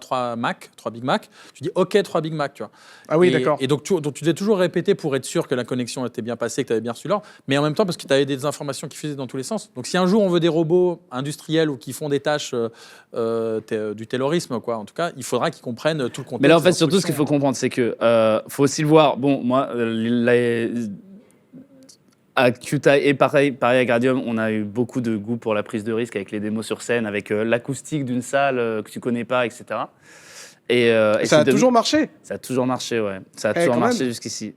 Big Mac. Tu dis OK, 3 Big Mac, tu vois. Ah oui, Et- d'accord. Et donc tu devais toujours répéter pour être sûr que la connexion était bien passée, que tu avais bien reçu l'ordre, mais en même temps parce que tu avais des informations qui faisaient dans tous les sens. Donc si un jour on veut des robots industriels ou qui font des tâches du terrorisme, quoi, en tout cas, il faudra qu'ils comprennent tout le contexte. Mais là, en fait, des surtout, ce qu'il faut comprendre, c'est que faut aussi le voir. Bon, moi, à QTI et pareil à Gradium, on a eu beaucoup de goût pour la prise de risque avec les démos sur scène, avec l'acoustique d'une salle que tu connais pas, etc. Et Ça c'est a toujours marché. Ça a toujours marché, ouais. Ça a Eh, toujours quand marché même. jusqu'ici.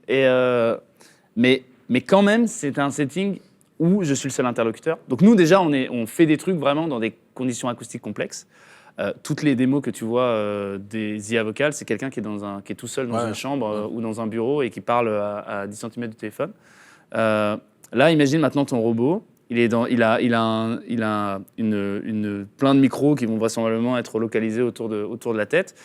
Mais quand même, c'est un setting où je suis le seul interlocuteur. Donc nous, déjà, on fait des trucs vraiment dans des conditions acoustiques complexes. Toutes les démos que tu vois des IA vocales, c'est quelqu'un qui est tout seul dans une chambre ou dans un bureau et qui parle à 10 cm du téléphone. Là, imagine maintenant ton robot. Il a plein de micros qui vont vraisemblablement être localisés autour de la tête.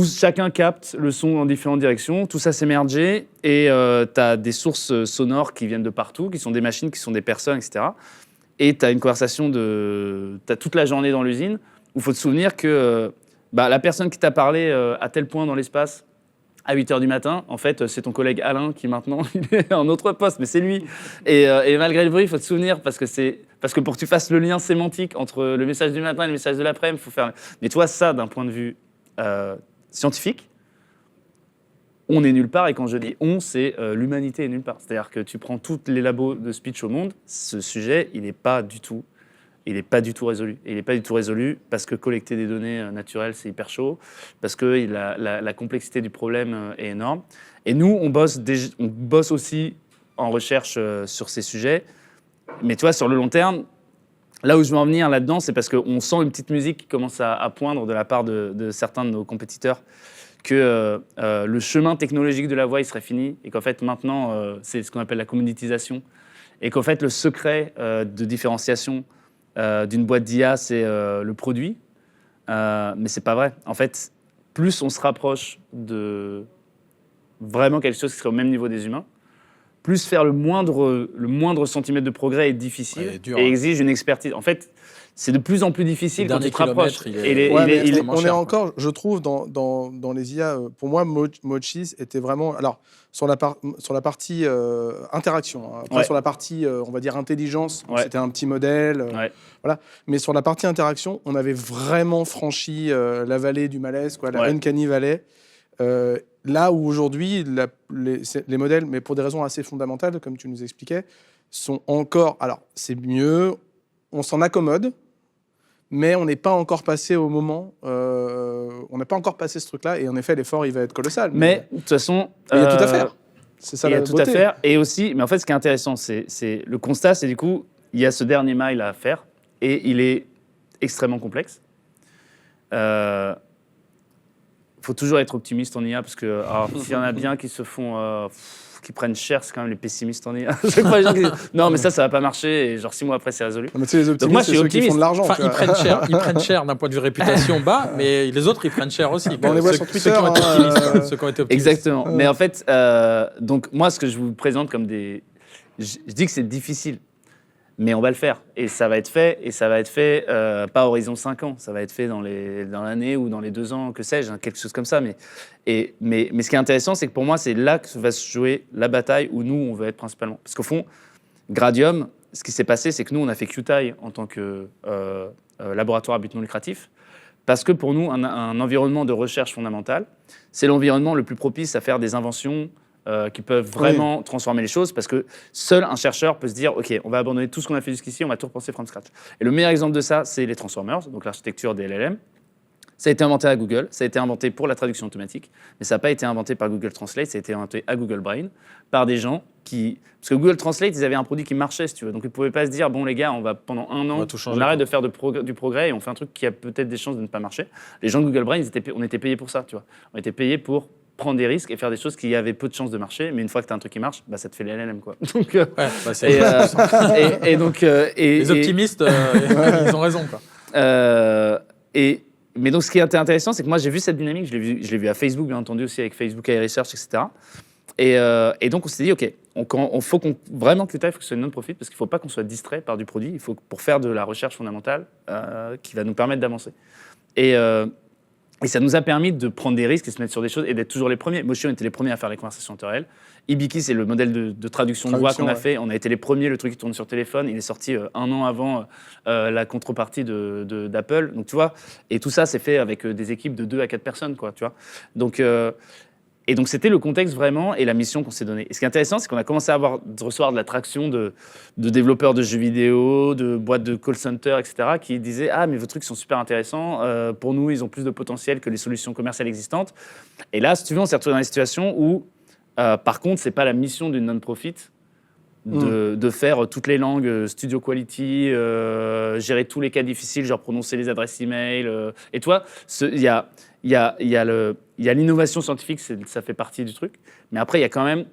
Chacun capte le son en différentes directions. Tout ça s'est mergé et tu as des sources sonores qui viennent de partout, qui sont des machines, qui sont des personnes, etc. Et tu as une conversation t'as toute la journée dans l'usine où il faut te souvenir que la personne qui t'a parlé à tel point dans l'espace, à 8h du matin, en fait, c'est ton collègue Alain qui maintenant il est en autre poste, mais c'est lui. Et malgré le bruit, il faut te souvenir parce que pour que tu fasses le lien sémantique entre le message du matin et le message de l'après-midi, il faut faire. Mais toi, ça, d'un point de vue scientifique, on est nulle part. Et quand je dis on, c'est l'humanité est nulle part. C'est-à-dire que tu prends tous les labos de speech au monde, ce sujet, il n'est pas du tout résolu. Et il n'est pas du tout résolu parce que collecter des données naturelles, c'est hyper chaud, parce que la complexité du problème est énorme. Et nous, on bosse aussi en recherche sur ces sujets. Mais tu vois, sur le long terme, là où je veux en venir là-dedans, c'est parce qu'on sent une petite musique qui commence à poindre de la part de certains de nos compétiteurs que le chemin technologique de la voix, il serait fini et qu'en fait, maintenant, c'est ce qu'on appelle la commoditisation et qu'en fait, le secret de différenciation d'une boîte d'IA, c'est le produit. Mais c'est pas vrai. En fait, plus on se rapproche de vraiment quelque chose qui serait au même niveau des humains, plus faire le moindre centimètre de progrès est difficile Ouais, dur, et hein. exige une expertise. En fait, c'est de plus en plus difficile Le quand tu dernier te rapproches. kilomètre, il est- Et les- Ouais, il mais est- il est- extrêmement on est cher, encore, je trouve, dans les IA. Pour moi, Mochis était vraiment. Alors, sur la partie interaction, hein. Après, Ouais. sur la partie, on va dire, intelligence, Ouais. c'était un petit modèle. Ouais. Voilà. Mais sur la partie interaction, on avait vraiment franchi la vallée du malaise, quoi, la Ouais. Uncanny Valley. Là où aujourd'hui, les modèles, mais pour des raisons assez fondamentales, comme tu nous expliquais, sont encore. Alors, c'est mieux, on s'en accommode, mais on n'est pas encore passé au moment. On n'a pas encore passé ce truc-là, et en effet, l'effort, il va être colossal. Mais de toute façon, il y a tout à faire. C'est ça il y a la tout beauté. à faire. Et aussi, mais en fait, ce qui est intéressant, c'est le constat, c'est du coup, il y a ce dernier mile à faire, et il est extrêmement complexe. Faut toujours être optimiste en IA parce que s'il y en a bien qui se font, qui prennent cher, c'est quand même les pessimistes en IA. C'est pas les gens qui disent non, mais ça va pas marcher et genre 6 mois après c'est résolu. Non, mais tu sais, les optimistes, moi, je c'est suis ceux qui optimiste. font de l'argent. Enfin, tu ils vois. prennent cher d'un point de vue réputation bas, mais les autres, ils prennent cher aussi. Bon, on les voit sur Ceux qui ont Twitter, été optimistes, ceux qui ont été optimistes. Exactement. Mais en fait, donc moi, ce que je vous présente comme des, je dis que c'est difficile, Mais on va le faire. Et ça va être fait, pas à horizon 5 ans. Ça va être fait dans l'année ou dans les 2 ans, que sais-je, quelque chose comme ça. Mais ce qui est intéressant, c'est que pour moi, c'est là que va se jouer la bataille où nous, on veut être principalement. Parce qu'au fond, Gradium, ce qui s'est passé, c'est que nous, on a fait Qtile en tant que laboratoire à but non lucratif. Parce que pour nous, un environnement de recherche fondamentale, c'est l'environnement le plus propice à faire des inventions qui peuvent vraiment transformer les choses, parce que seul un chercheur peut se dire « Ok, on va abandonner tout ce qu'on a fait jusqu'ici, on va tout repenser from scratch ». Et le meilleur exemple de ça, c'est les transformers, donc l'architecture des LLM. Ça a été inventé à Google, ça a été inventé pour la traduction automatique, mais ça n'a pas été inventé par Google Translate, ça a été inventé à Google Brain par des gens qui... Parce que Google Translate, ils avaient un produit qui marchait, si tu veux, donc ils ne pouvaient pas se dire « Bon, les gars, on va pendant 1 an, on arrête de faire du progrès et on fait un truc qui a peut-être des chances de ne pas marcher ». Les gens de Google Brain, on était payés pour ça, tu vois. On était payés pour prendre des risques et faire des choses qui avaient peu de chances de marcher, mais une fois que tu as un truc qui marche, bah, ça te fait les LLM, quoi. Donc, les optimistes, ils ont raison, quoi. Mais donc, ce qui est intéressant, c'est que moi, j'ai vu cette dynamique, je l'ai vu à Facebook, bien entendu, aussi avec Facebook AI Research, etc. Et donc, on s'est dit, OK, on faut vraiment que Qtile, il faut que ce soit une non-profit, parce qu'il ne faut pas qu'on soit distrait par du produit. Il faut, pour faire de la recherche fondamentale qui va nous permettre d'avancer. Et ça nous a permis de prendre des risques et se mettre sur des choses et d'être toujours les premiers. Moshi, on était les premiers à faire les conversations entre elles. Ibiki, c'est le modèle de traduction de voix qu'on a fait. On a été les premiers, le truc qui tourne sur téléphone. Il est sorti 1 an avant la contrepartie d'Apple. Donc, tu vois, et tout ça, c'est fait avec des équipes de 2 à 4 personnes, quoi, tu vois. Donc, et donc, c'était le contexte vraiment et la mission qu'on s'est donnée. Et ce qui est intéressant, c'est qu'on a commencé à recevoir de la traction de développeurs de jeux vidéo, de boîtes de call center, etc., qui disaient « Ah, mais vos trucs sont super intéressants. Pour nous, ils ont plus de potentiel que les solutions commerciales existantes. » Et là, si tu veux, on s'est retrouvé dans une situation où, par contre, ce n'est pas la mission d'une non-profit de faire toutes les langues studio quality, gérer tous les cas difficiles, genre prononcer les adresses email. Et toi, il y a l'innovation scientifique, ça fait partie du truc. Mais après, il y a quand même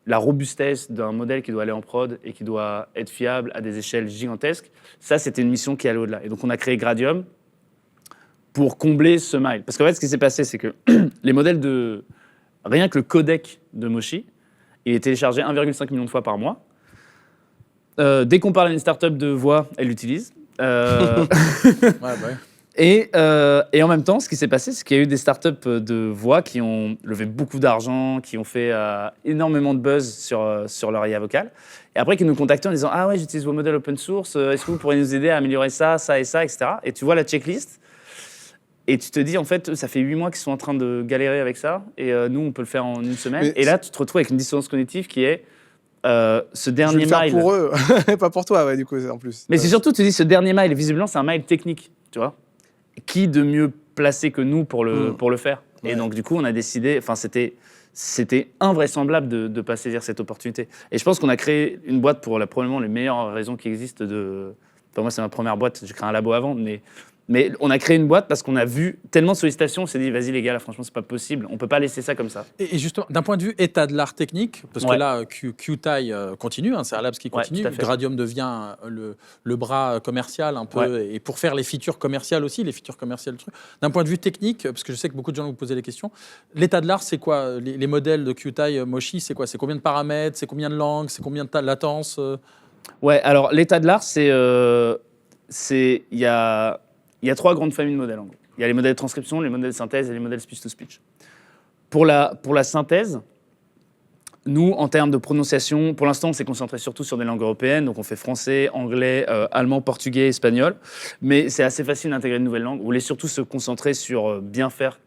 la robustesse d'un modèle qui doit aller en prod et qui doit être fiable à des échelles gigantesques. Ça, c'était une mission qui allait au-delà. Et donc, on a créé Gradium pour combler ce mile. Parce qu'en fait, ce qui s'est passé, c'est que les modèles rien que le codec de Moshi, il est téléchargé 1,5 million de fois par mois. Dès qu'on parle à une start-up de voix, elle l'utilise. Et en même temps, ce qui s'est passé, c'est qu'il y a eu des startups de voix qui ont levé beaucoup d'argent, qui ont fait énormément de buzz sur leur IA vocale. Et après, qui nous contactaient en disant « Ah ouais, j'utilise vos modèles open source, est-ce que vous pourriez nous aider à améliorer ça, ça et ça, etc. » Et tu vois la checklist, et tu te dis, en fait, ça fait 8 mois qu'ils sont en train de galérer avec ça, et nous, on peut le faire en 1 semaine. Et là, tu te retrouves avec une dissonance cognitive qui est ce dernier mile. Je vais le faire pour eux, pas pour toi, ouais, du coup, en plus. Mais c'est surtout, tu dis, ce dernier mile, visiblement, c'est un mile technique, tu vois. Qui de mieux placé que nous pour le faire. Ouais. Et donc, du coup, on a décidé... Enfin, c'était invraisemblable de ne pas saisir cette opportunité. Et je pense qu'on a créé une boîte pour probablement les meilleures raisons qui existent de... Enfin, moi, c'est ma première boîte. J'ai créé un labo avant, mais on a créé une boîte parce qu'on a vu tellement de sollicitations, on s'est dit, vas-y les gars, là, franchement, c'est pas possible. On peut pas laisser ça comme ça. Et justement, d'un point de vue état de l'art technique, parce que là, Qtile continue, c'est un labs qui continue. Gradium devient le bras commercial un peu, et pour faire les features commerciales aussi, les features commerciales du truc. D'un point de vue technique, parce que je sais que beaucoup de gens vous posaient des questions, l'état de l'art, c'est quoi les modèles de Qtile, Moshi, c'est quoi? C'est combien de paramètres? C'est combien de langues? C'est combien de latence? Ouais, alors l'état de l'art, il y a 3 grandes familles de modèles, en gros. Il y a les modèles de transcription, les modèles de synthèse et les modèles speech-to-speech. Pour la synthèse, nous, en termes de prononciation, pour l'instant, on s'est concentré surtout sur des langues européennes, donc on fait français, anglais, allemand, portugais, espagnol, mais c'est assez facile d'intégrer une nouvelle langue. On voulait surtout se concentrer sur bien faire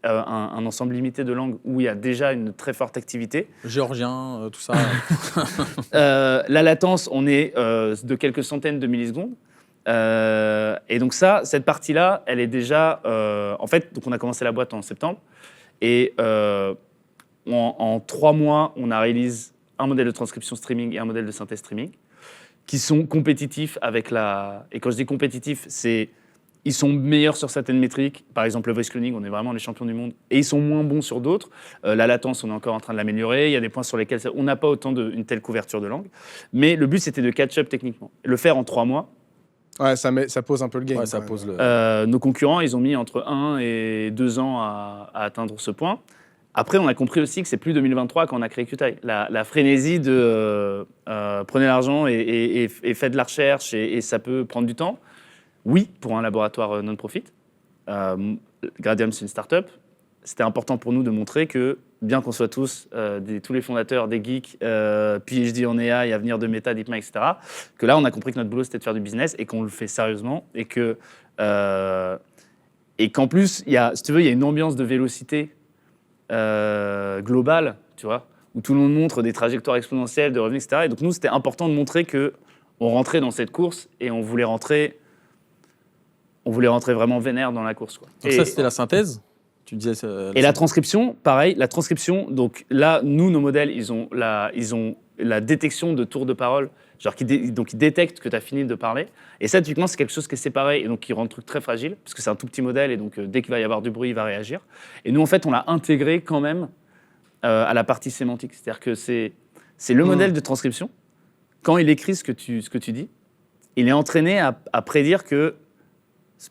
un ensemble limité de langues où il y a déjà une très forte activité. Géorgien, tout ça. La latence, on est de quelques centaines de millisecondes. Et donc cette partie-là, elle est déjà... en fait, donc on a commencé la boîte en septembre. Et en 3 mois, on a réalisé un modèle de transcription streaming et un modèle de synthèse streaming qui sont compétitifs avec la... Et quand je dis compétitifs, c'est... Ils sont meilleurs sur certaines métriques. Par exemple, le voice cloning, on est vraiment les champions du monde. Et ils sont moins bons sur d'autres. La latence, on est encore en train de l'améliorer. Il y a des points sur lesquels on n'a pas autant une telle couverture de langue. Mais le but, c'était de catch-up techniquement. Le faire en 3 mois. Ouais, ça pose un peu le game. Ouais, ça pose le... Nos concurrents, ils ont mis entre 1 et 2 ans à atteindre ce point. Après, on a compris aussi que c'est plus 2023 quand on a créé Qtile. La frénésie de prenez l'argent et faites de la recherche et ça peut prendre du temps. Oui, pour un laboratoire non-profit. Gradium, c'est une start-up. C'était important pour nous de montrer que, bien qu'on soit tous, tous les fondateurs, des geeks, PhD en AI, avenir de Meta, DeepMind, etc., que là, on a compris que notre boulot, c'était de faire du business et qu'on le fait sérieusement et qu'en plus, si tu veux, il y a une ambiance de vélocité globale, tu vois, où tout le monde montre des trajectoires exponentielles de revenus, etc. Et donc, nous, c'était important de montrer qu'on rentrait dans cette course et on voulait rentrer vraiment vénère dans la course, quoi. Donc ça, c'était la synthèse. Tu disais. Et la transcription, pareil. La transcription, donc là, nous, nos modèles, ils ont la détection de tours de parole. Genre, donc ils détectent que tu as fini de parler. Et ça, typiquement, c'est quelque chose qui est séparé et donc qui rend le truc très fragile, parce que c'est un tout petit modèle et donc dès qu'il va y avoir du bruit, il va réagir. Et nous, en fait, on l'a intégré quand même à la partie sémantique. C'est-à-dire que c'est le modèle de transcription. Quand il écrit ce que tu dis, il est entraîné à prédire que,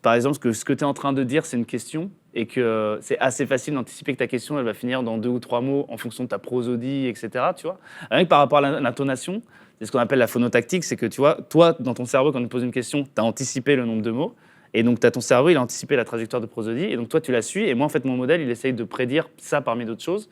par exemple, ce que tu es en train de dire, c'est une question et que c'est assez facile d'anticiper que ta question, elle va finir dans 2 ou 3 mots en fonction de ta prosodie, etc. Tu vois. Rien que par rapport à l'intonation, c'est ce qu'on appelle la phonotactique, c'est que tu vois, toi, dans ton cerveau, quand tu poses une question, tu as anticipé le nombre de mots, et donc ton cerveau, il a anticipé la trajectoire de prosodie, et donc toi, tu la suis, et moi, en fait, mon modèle, il essaye de prédire ça parmi d'autres choses,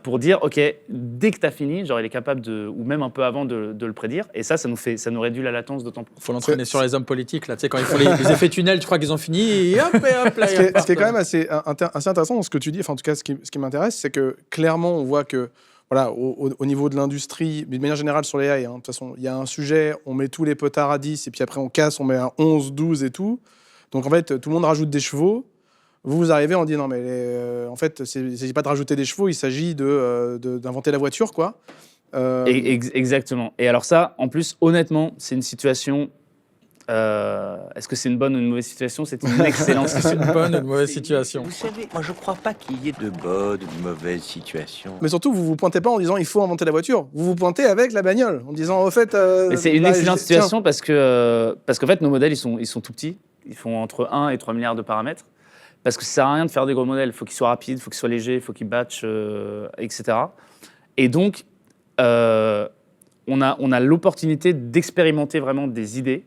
pour dire, OK, dès que tu as fini, genre, il est capable ou même un peu avant de le prédire, et ça nous réduit la latence d'autant plus. Il faut l'entraîner sur les hommes politiques, là, tu sais, quand ils font les effets tunnels, tu crois qu'ils ont fini, et hop, là, Ce qui est quand même assez intéressant dans ce que tu dis, enfin, en tout cas, ce qui m'intéresse, c'est que clairement, on voit que voilà, au niveau de l'industrie, mais de manière générale sur les AI, de toute façon, il y a un sujet, on met tous les potards à 10, et puis après on casse, on met à 11, 12 et tout. Donc en fait, tout le monde rajoute des chevaux. Vous arrivez, on dit non, mais en fait, il ne s'agit pas de rajouter des chevaux, il s'agit d'inventer la voiture, quoi. Exactement. Et alors ça, en plus, honnêtement, c'est une situation... est-ce que c'est une bonne ou une mauvaise situation? C'est une excellente situation. Une bonne ou une mauvaise situation. Vous savez, moi je crois pas qu'il y ait de bonnes ou de mauvaises situations. Mais surtout, vous vous pointez pas en disant il faut inventer la voiture. Vous vous pointez avec la bagnole, en disant au fait. Mais c'est une excellente situation parce qu'en fait, nos modèles, ils sont tout petits. Ils font entre 1 et 3 milliards de paramètres. Parce que ça sert à rien de faire des gros modèles. Il faut qu'ils soient rapides, il faut qu'ils soient légers, il faut qu'ils batchent, etc. Et donc, on a l'opportunité d'expérimenter vraiment des idées.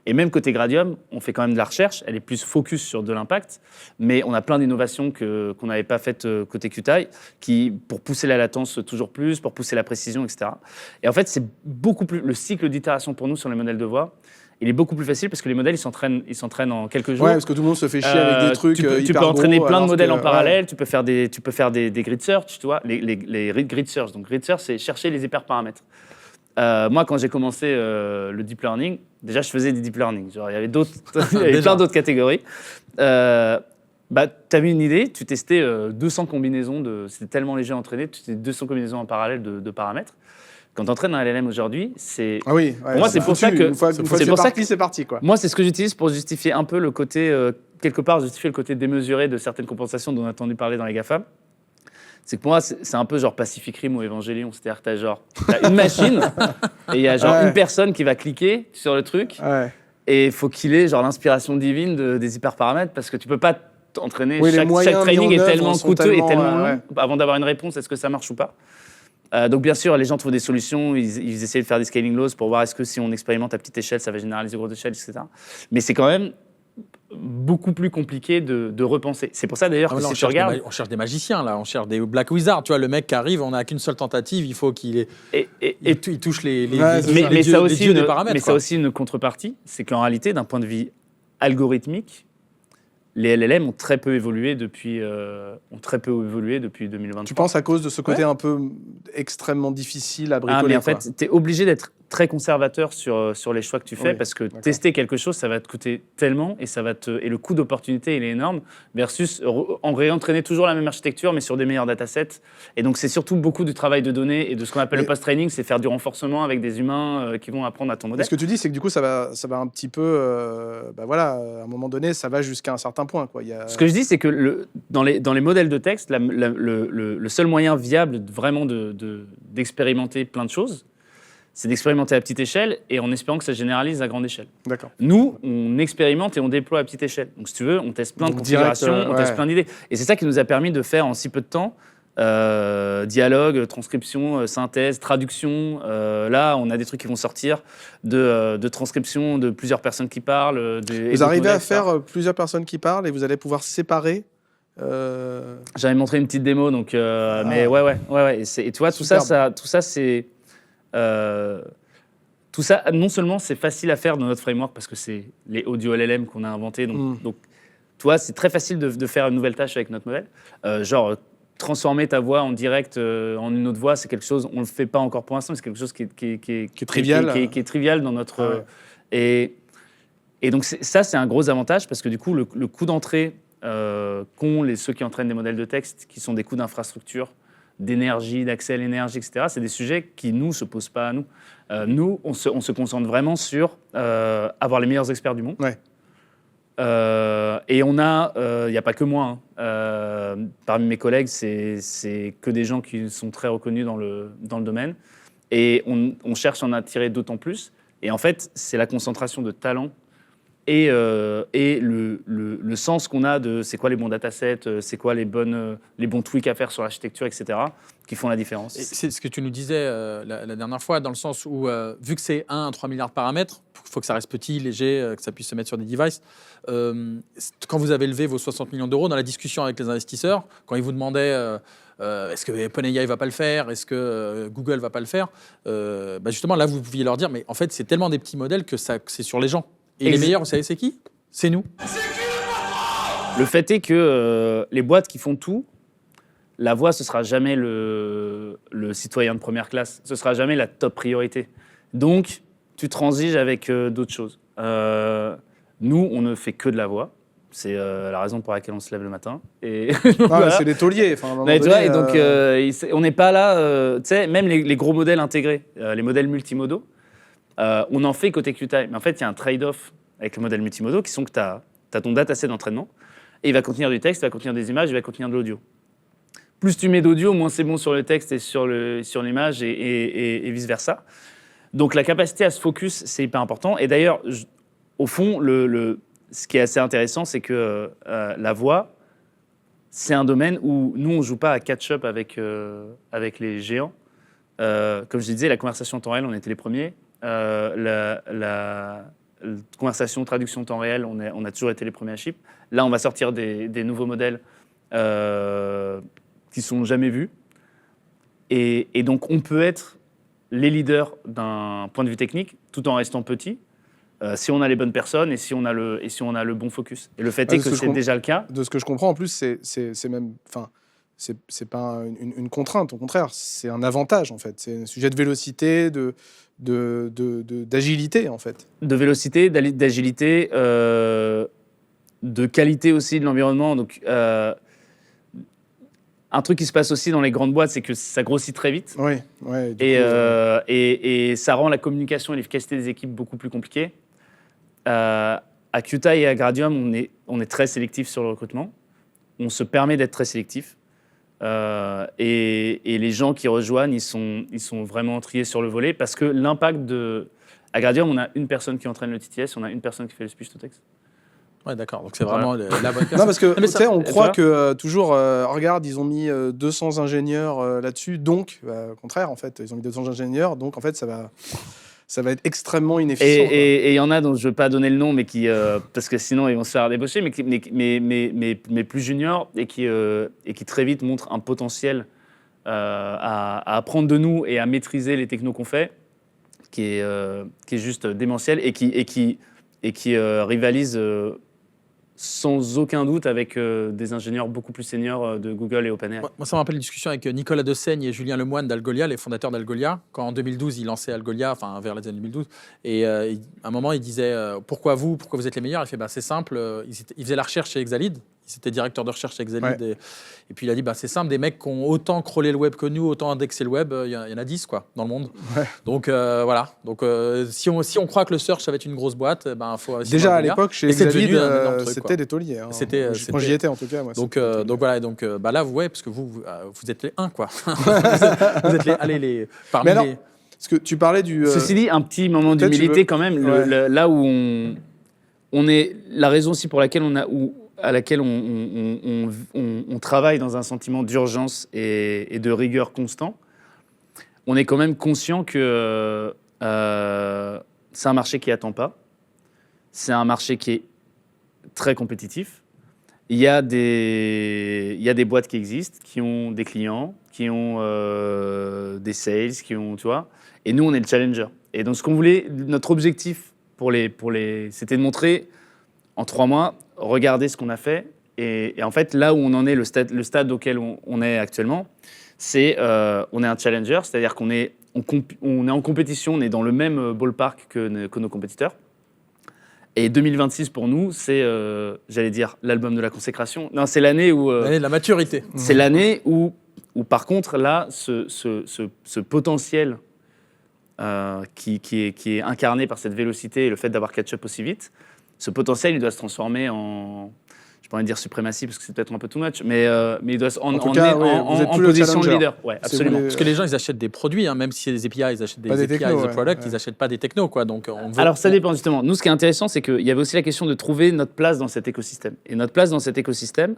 Et même côté Gradium, on fait quand même de la recherche, elle est plus focus sur de l'impact, mais on a plein d'innovations qu'on n'avait pas faites côté Qtile, pour pousser la latence toujours plus, pour pousser la précision, etc. Et en fait, c'est beaucoup plus... Le cycle d'itération pour nous sur les modèles de voix, il est beaucoup plus facile parce que les modèles, ils s'entraînent en quelques jours. Ouais, parce que tout le monde se fait chier avec des trucs tu peux entraîner plein de modèles en parallèle, tu peux faire des grid search, tu vois, les grid search. Donc grid search, c'est chercher les hyperparamètres. Moi, quand j'ai commencé le deep learning, déjà, je faisais du deep learning. Genre, il y avait plein d'autres catégories. Tu avais une idée, tu testais 200 combinaisons, c'était tellement léger à entraîner, tu testais 200 combinaisons en parallèle de paramètres. Quand tu entraînes un LLM aujourd'hui, c'est... Ah oui, pour moi, c'est pour ça que... Une fois que c'est parti, quoi. Moi, c'est ce que j'utilise pour justifier un peu le côté... quelque part, justifier le côté démesuré de certaines compensations dont on a entendu parler dans les GAFAM. C'est que pour moi, c'est un peu genre Pacific Rim ou Evangelion. C'est-à-dire que t'as une machine et il y a genre une personne qui va cliquer sur le truc et il faut qu'il ait genre l'inspiration divine des hyperparamètres parce que tu peux pas t'entraîner. Chaque training est tellement coûteux et tellement long avant d'avoir une réponse, est-ce que ça marche ou pas. Donc bien sûr, les gens trouvent des solutions, ils essayent de faire des scaling laws pour voir est-ce que si on expérimente à petite échelle, ça va généraliser grosse échelle, etc. Mais c'est quand même beaucoup plus compliqué de repenser. C'est pour ça d'ailleurs que si tu regardes... On cherche des magiciens, là, on cherche des Black Wizards. Tu vois, le mec qui arrive, on n'a qu'une seule tentative, il faut qu'il il touche les dieux des paramètres. Mais ça a aussi une contrepartie, c'est qu'en réalité, d'un point de vue algorithmique, les LLM ont très peu évolué depuis 2023. Tu penses à cause de ce côté un peu extrêmement difficile à bricoler? Mais en fait, tu es obligé d'être très conservateur sur les choix que tu fais parce que tester quelque chose, ça va te coûter tellement et et le coût d'opportunité, il est énorme versus en réentraîner toujours la même architecture mais sur des meilleurs datasets. Et donc, c'est surtout beaucoup du travail de données et de ce qu'on appelle le post-training, c'est faire du renforcement avec des humains qui vont apprendre à ton modèle. Ce que tu dis, c'est que du coup, ça va un petit peu... à un moment donné, ça va jusqu'à un certain point, quoi. Ce que je dis, c'est que dans les modèles de texte, le seul moyen viable vraiment d'expérimenter plein de choses, c'est d'expérimenter à petite échelle et en espérant que ça généralise à grande échelle. D'accord. Nous, on expérimente et on déploie à petite échelle. Donc, si tu veux, on teste plein de Donc, direct, configurations, on teste plein d'idées. Et c'est ça qui nous a permis de faire en si peu de temps dialogue, transcription, synthèse, traduction. Là, on a des trucs qui vont sortir de transcription de plusieurs personnes qui parlent. Vous arrivez à faire plusieurs personnes qui parlent et vous allez pouvoir séparer. J'avais montré une petite démo, donc mais ouais. Et tu vois, tout ça, c'est tout ça. Non seulement c'est facile à faire dans notre framework parce que c'est les audio LLM qu'on a inventé, donc tu vois, c'est très facile de faire une nouvelle tâche avec notre modèle. Genre transformer ta voix en direct en une autre voix, c'est quelque chose, on le fait pas encore pour l'instant, mais c'est quelque chose qui est trivial, qui est trivial dans notre et donc ça c'est un gros avantage parce que du coup le coût d'entrée qu'ont ceux qui entraînent des modèles de texte, qui sont des coûts d'infrastructure, d'énergie, d'accès à l'énergie, etc. C'est des sujets qui nous se posent pas à nous. Nous, on se concentre vraiment sur avoir les meilleurs experts du monde. Ouais. Et on a, il n'y a pas que moi, parmi mes collègues, c'est que des gens qui sont très reconnus dans le domaine. Et on cherche à en attirer d'autant plus. Et en fait, c'est la concentration de talents et le sens qu'on a de c'est quoi les bons datasets, c'est quoi les bons tweaks à faire sur l'architecture, etc., qui font la différence. Et c'est ce que tu nous disais la dernière fois, dans le sens où, vu que c'est 1 à 3 milliards de paramètres, il faut que ça reste petit, léger, que ça puisse se mettre sur des devices. Quand vous avez levé vos 60 millions d'euros, dans la discussion avec les investisseurs, quand ils vous demandaient est-ce que OpenAI va pas le faire, est-ce que Google va pas le faire, justement, là, vous pouviez leur dire, mais en fait, c'est tellement des petits modèles que c'est sur les gens. Et les meilleurs, vous savez, c'est qui? C'est nous. Le fait est que les boîtes qui font tout, la voix, ce sera jamais le citoyen de première classe. Ce sera jamais la top priorité. Donc, tu transiges avec d'autres choses. Nous, on ne fait que de la voix. C'est la raison pour laquelle on se lève le matin. Et voilà. C'est des tauliers. Enfin, à un moment donné, tu vois, et donc, on n'est pas là... tu sais, même les gros modèles intégrés, les modèles multimodaux, on en fait côté QTI. Mais en fait, il y a un trade-off avec les modèles multimodaux qui sont que tu as ton dataset d'entraînement et il va contenir du texte, il va contenir des images, il va contenir de l'audio. Plus tu mets d'audio, moins c'est bon sur le texte et sur l'image et vice-versa. Donc la capacité à se focus, c'est hyper important. Et d'ailleurs, au fond, ce qui est assez intéressant, c'est que la voix, c'est un domaine où nous, on ne joue pas à catch-up avec les géants. Comme je disais, la conversation en temps réel, on était les premiers. La conversation, traduction en temps réel, on a toujours été les premiers à ship. Là, on va sortir des nouveaux modèles qui sont jamais vus. Et donc, on peut être les leaders d'un point de vue technique, tout en restant petit, si on a les bonnes personnes et si on a le bon focus. Et le fait est que c'est déjà le cas. De ce que je comprends, en plus, c'est même... Enfin, c'est pas une contrainte, au contraire, c'est un avantage, en fait. C'est un sujet de vélocité, d'agilité, en fait. De vélocité, d'agilité, de qualité aussi de l'environnement. Donc, un truc qui se passe aussi dans les grandes boîtes, c'est que ça grossit très vite. Oui, et ça rend la communication et l'efficacité des équipes beaucoup plus compliquées. À QTI et à Gradium, on est très sélectif sur le recrutement. On se permet d'être très sélectif. Et les gens qui rejoignent, ils sont vraiment triés sur le volet parce que l'impact à Gradium, on a une personne qui entraîne le TTS, on a une personne qui fait le speech to text. Ouais, d'accord. Donc c'est vraiment la bonne personne. Non, parce que tu sais, on croit vois que toujours, regarde, ils ont mis 200 ingénieurs là-dessus, donc, au contraire, en fait, ils ont mis 200 ingénieurs, donc en fait, ça va être extrêmement inefficient. Et il y en a dont je ne veux pas donner le nom, mais qui, parce que sinon ils vont se faire débaucher, mais plus juniors et qui très vite montrent un potentiel à apprendre de nous et à maîtriser les technos qu'on fait, qui est juste démentiel et qui rivalise sans aucun doute avec des ingénieurs beaucoup plus seniors de Google et OpenAI. Moi, ça me rappelle une discussion avec Nicolas Dessaigne et Julien Lemoine d'Algolia, les fondateurs d'Algolia, quand en 2012, ils lançaient Algolia, enfin vers les années 2012. Et à un moment, il disait pourquoi vous êtes les meilleurs? Il fait c'est simple, il faisait la recherche chez Exalid. Il était directeur de recherche chez Exalid. Ouais. Et puis il a dit c'est simple, des mecs qui ont autant crawlé le web que nous, autant indexé le web, il y en a 10 quoi, dans le monde. Ouais. Donc voilà. Donc si on croit que le search ça va être une grosse boîte, il faut déjà à l'époque chez Exalid, c'était des tauliers. Hein. Quand j'y étais en tout cas. Moi, donc voilà. Donc là vous parce que vous êtes les 1 quoi. Vous êtes les parmi les. Parce que tu parlais du... Ceci dit, un petit moment peut-être d'humilité tu quand même. Ouais. Là où on est... La raison aussi pour laquelle à laquelle on travaille dans un sentiment d'urgence et de rigueur constant, on est quand même conscient que c'est un marché qui n'attend pas. C'est un marché qui est très compétitif. Il y a des boîtes qui existent, qui ont des clients, qui ont des sales, qui ont, tu vois. Et nous, on est le challenger. Et donc, ce qu'on voulait, notre objectif c'était de montrer en 3 mois, regardez ce qu'on a fait. Et en fait, là où on en est, le stade auquel on est actuellement, c'est on est un challenger, c'est-à-dire qu'on est en compétition, on est dans le même ballpark que nos compétiteurs. Et 2026 pour nous, c'est, j'allais dire, l'album de la consécration. Non, c'est l'année où... L'année de la maturité. C'est l'année où par contre, là, ce potentiel qui est incarné par cette vélocité et le fait d'avoir catch-up aussi vite, ce potentiel, il doit se transformer en... Je pourrais dire suprématie parce que c'est peut-être un peu too much, mais il doit en position de leader. Ouais, absolument. Parce que les gens, ils achètent des produits, hein, même si c'est des API, ils achètent des API, des products, ils n'achètent pas des technos, quoi. Donc, alors, ça dépend justement. Nous, ce qui est intéressant, c'est qu'il y avait aussi la question de trouver notre place dans cet écosystème. Et notre place dans cet écosystème,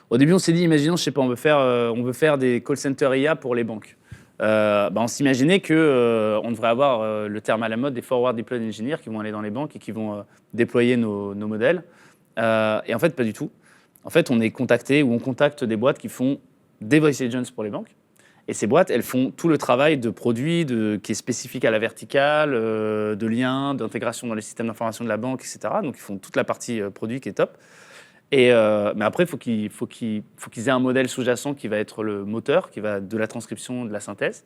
au début, on s'est dit, imaginons, je sais pas, on veut faire des call centers IA pour les banques. On s'imaginait qu'on devrait avoir le terme à la mode des forward deployed engineers qui vont aller dans les banques et qui vont déployer nos modèles. Et en fait, pas du tout. En fait, on contacte des boîtes qui font des voice agents pour les banques. Et ces boîtes, elles font tout le travail de produit qui est spécifique à la verticale, de liens, d'intégration dans les systèmes d'information de la banque, etc. Donc, ils font toute la partie produit qui est top. Mais après, il faut qu'ils aient un modèle sous-jacent qui va être le moteur, qui va de la transcription, de la synthèse.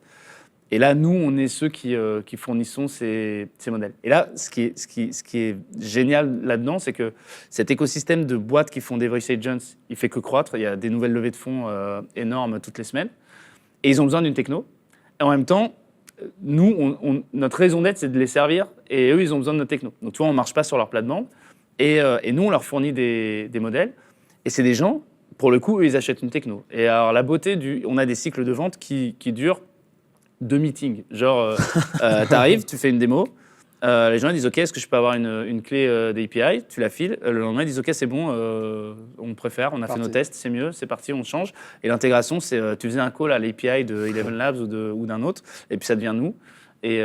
Et là, nous, on est ceux qui fournissons ces modèles. Et là, ce qui est génial là-dedans, c'est que cet écosystème de boîtes qui font des voice agents, il fait que croître. Il y a des nouvelles levées de fonds énormes toutes les semaines. Et ils ont besoin d'une techno. Et en même temps, nous, notre raison d'être, c'est de les servir. Et eux, ils ont besoin de notre techno. Donc, tu vois, on ne marche pas sur leur plate-bande. Et nous, on leur fournit des modèles. Et c'est des gens, pour le coup, eux, ils achètent une techno. Et alors, la beauté on a des cycles de vente qui durent 2 meetings. Genre, t'arrives, tu fais une démo, les gens disent « Ok, est-ce que je peux avoir une clé d'API ?» Tu la files, le lendemain, ils disent « Ok, c'est bon, on préfère, on a fait nos tests, c'est mieux, c'est parti, on change. » Et l'intégration, c'est tu faisais un call à l'API de Eleven Labs ou d'un autre, et puis ça devient nous. Et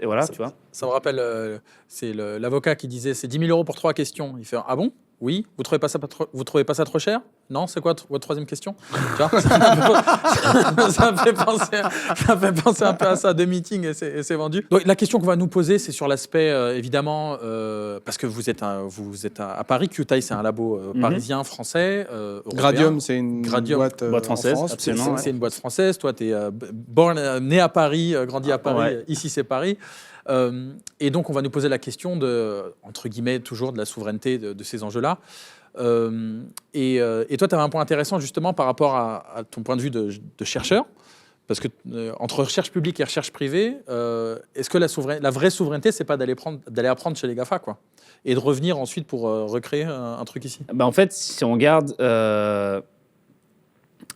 voilà, tu vois. Ça me rappelle, c'est l'avocat qui disait « C'est 10 000 € pour 3 questions ». Il fait « Ah bon ? Oui, vous trouvez pas ça trop cher ? Non, c'est quoi votre 3e question ? » Tu vois, ça me fait penser un peu à ça, 2 meetings et c'est vendu. Donc la question qu'on va nous poser, c'est sur l'aspect, évidemment, parce que vous êtes à Paris, QTI, c'est un labo parisien, français, européen. Gradium, c'est une boîte française, en France. absolument. C'est une boîte française. Toi, tu es né à Paris, grandi à Paris. Ouais. Ici, c'est Paris. Et donc, on va nous poser la question entre guillemets, toujours de la souveraineté de ces enjeux-là. Et toi, tu avais un point intéressant justement par rapport à ton point de vue de chercheur. Parce que entre recherche publique et recherche privée, est-ce que la vraie souveraineté, c'est pas d'aller apprendre chez les GAFA, quoi, et de revenir ensuite pour recréer un truc ici ? En fait, si on regarde...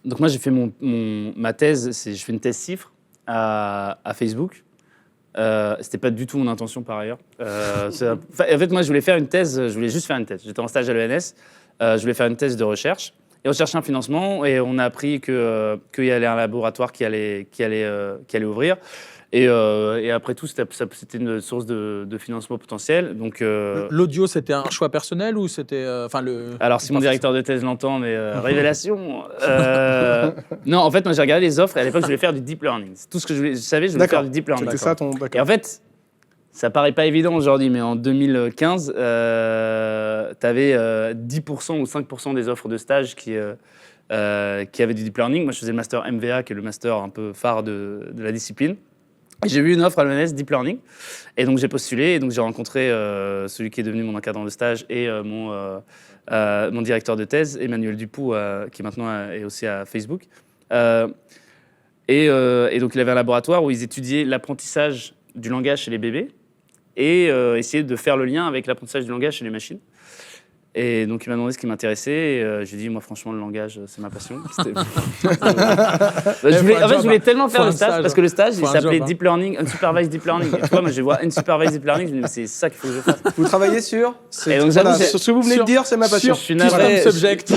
Donc moi, j'ai fait ma thèse, je fais une thèse CIFRE à Facebook. C'était pas du tout mon intention par ailleurs. En fait, moi, je voulais juste faire une thèse. J'étais en stage à l'ENS, je voulais faire une thèse de recherche. Et on cherchait un financement et on a appris qu'il y avait un laboratoire qui allait ouvrir. Et après tout, c'était une source de financement potentiel. Donc, l'audio, c'était un choix personnel ou c'était Alors, si mon directeur de thèse l'entend, mais révélation. Non, en fait, moi, j'ai regardé les offres et à l'époque, je voulais faire du deep learning. C'est tout ce que je savais, je voulais faire du deep learning. C'était ça ton... Et en fait, ça paraît pas évident aujourd'hui, mais en 2015, tu avais 10% ou 5% des offres de stage qui avaient du deep learning. Moi, je faisais le master MVA, qui est le master un peu phare de la discipline. Et j'ai vu une offre à l'ENS Deep Learning, et donc j'ai postulé, et donc j'ai rencontré celui qui est devenu mon encadrant de stage et mon directeur de thèse, Emmanuel Dupoux, qui maintenant est aussi à Facebook. Et donc il avait un laboratoire où ils étudiaient l'apprentissage du langage chez les bébés et essayaient de faire le lien avec l'apprentissage du langage chez les machines. Et donc, il m'a demandé ce qui m'intéressait. Et j'ai dit, moi, franchement, le langage, c'est ma passion. Je voulais tellement faire le stage, parce que le stage, il s'appelait Deep Learning, Unsupervised Deep Learning. Et tu vois, moi, je vois Unsupervised Deep Learning, je me dis, mais c'est ça qu'il faut que je fasse. Vous travaillez sur Et donc, voilà, j'avoue, sur ce que vous venez de dire, c'est ma passion. Je suis navré. Subject.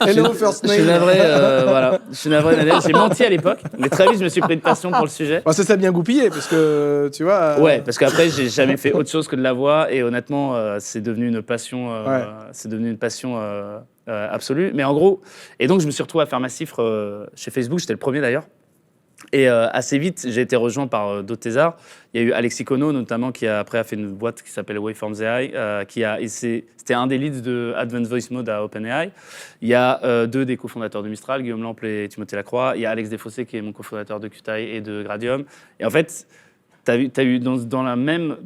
Hello, first Je suis name. navré, voilà. Je suis navré, Daniel. J'ai menti à l'époque, mais très vite, je me suis pris de passion pour le sujet. Bah, ça s'est bien goupillé, parce que, tu vois... Ouais, parce qu'après, j'ai jamais fait autre chose que de la voix, et honnêtement, c'est devenu une passion, absolue. Mais en gros, et donc je me suis retrouvé à faire ma cifre chez Facebook, j'étais le premier d'ailleurs. Et assez vite, j'ai été rejoint par d'autres thésards. Il y a eu Alexis Kono, notamment, qui après a fait une boîte qui s'appelle Waveforms AI, c'était un des leads de Advanced Voice Mode à OpenAI. Il y a deux des cofondateurs de Mistral, Guillaume Lample et Timothée Lacroix. Il y a Alex Desfossés, qui est mon cofondateur de Qtile et de Gradium. Et en fait, t'as eu dans la même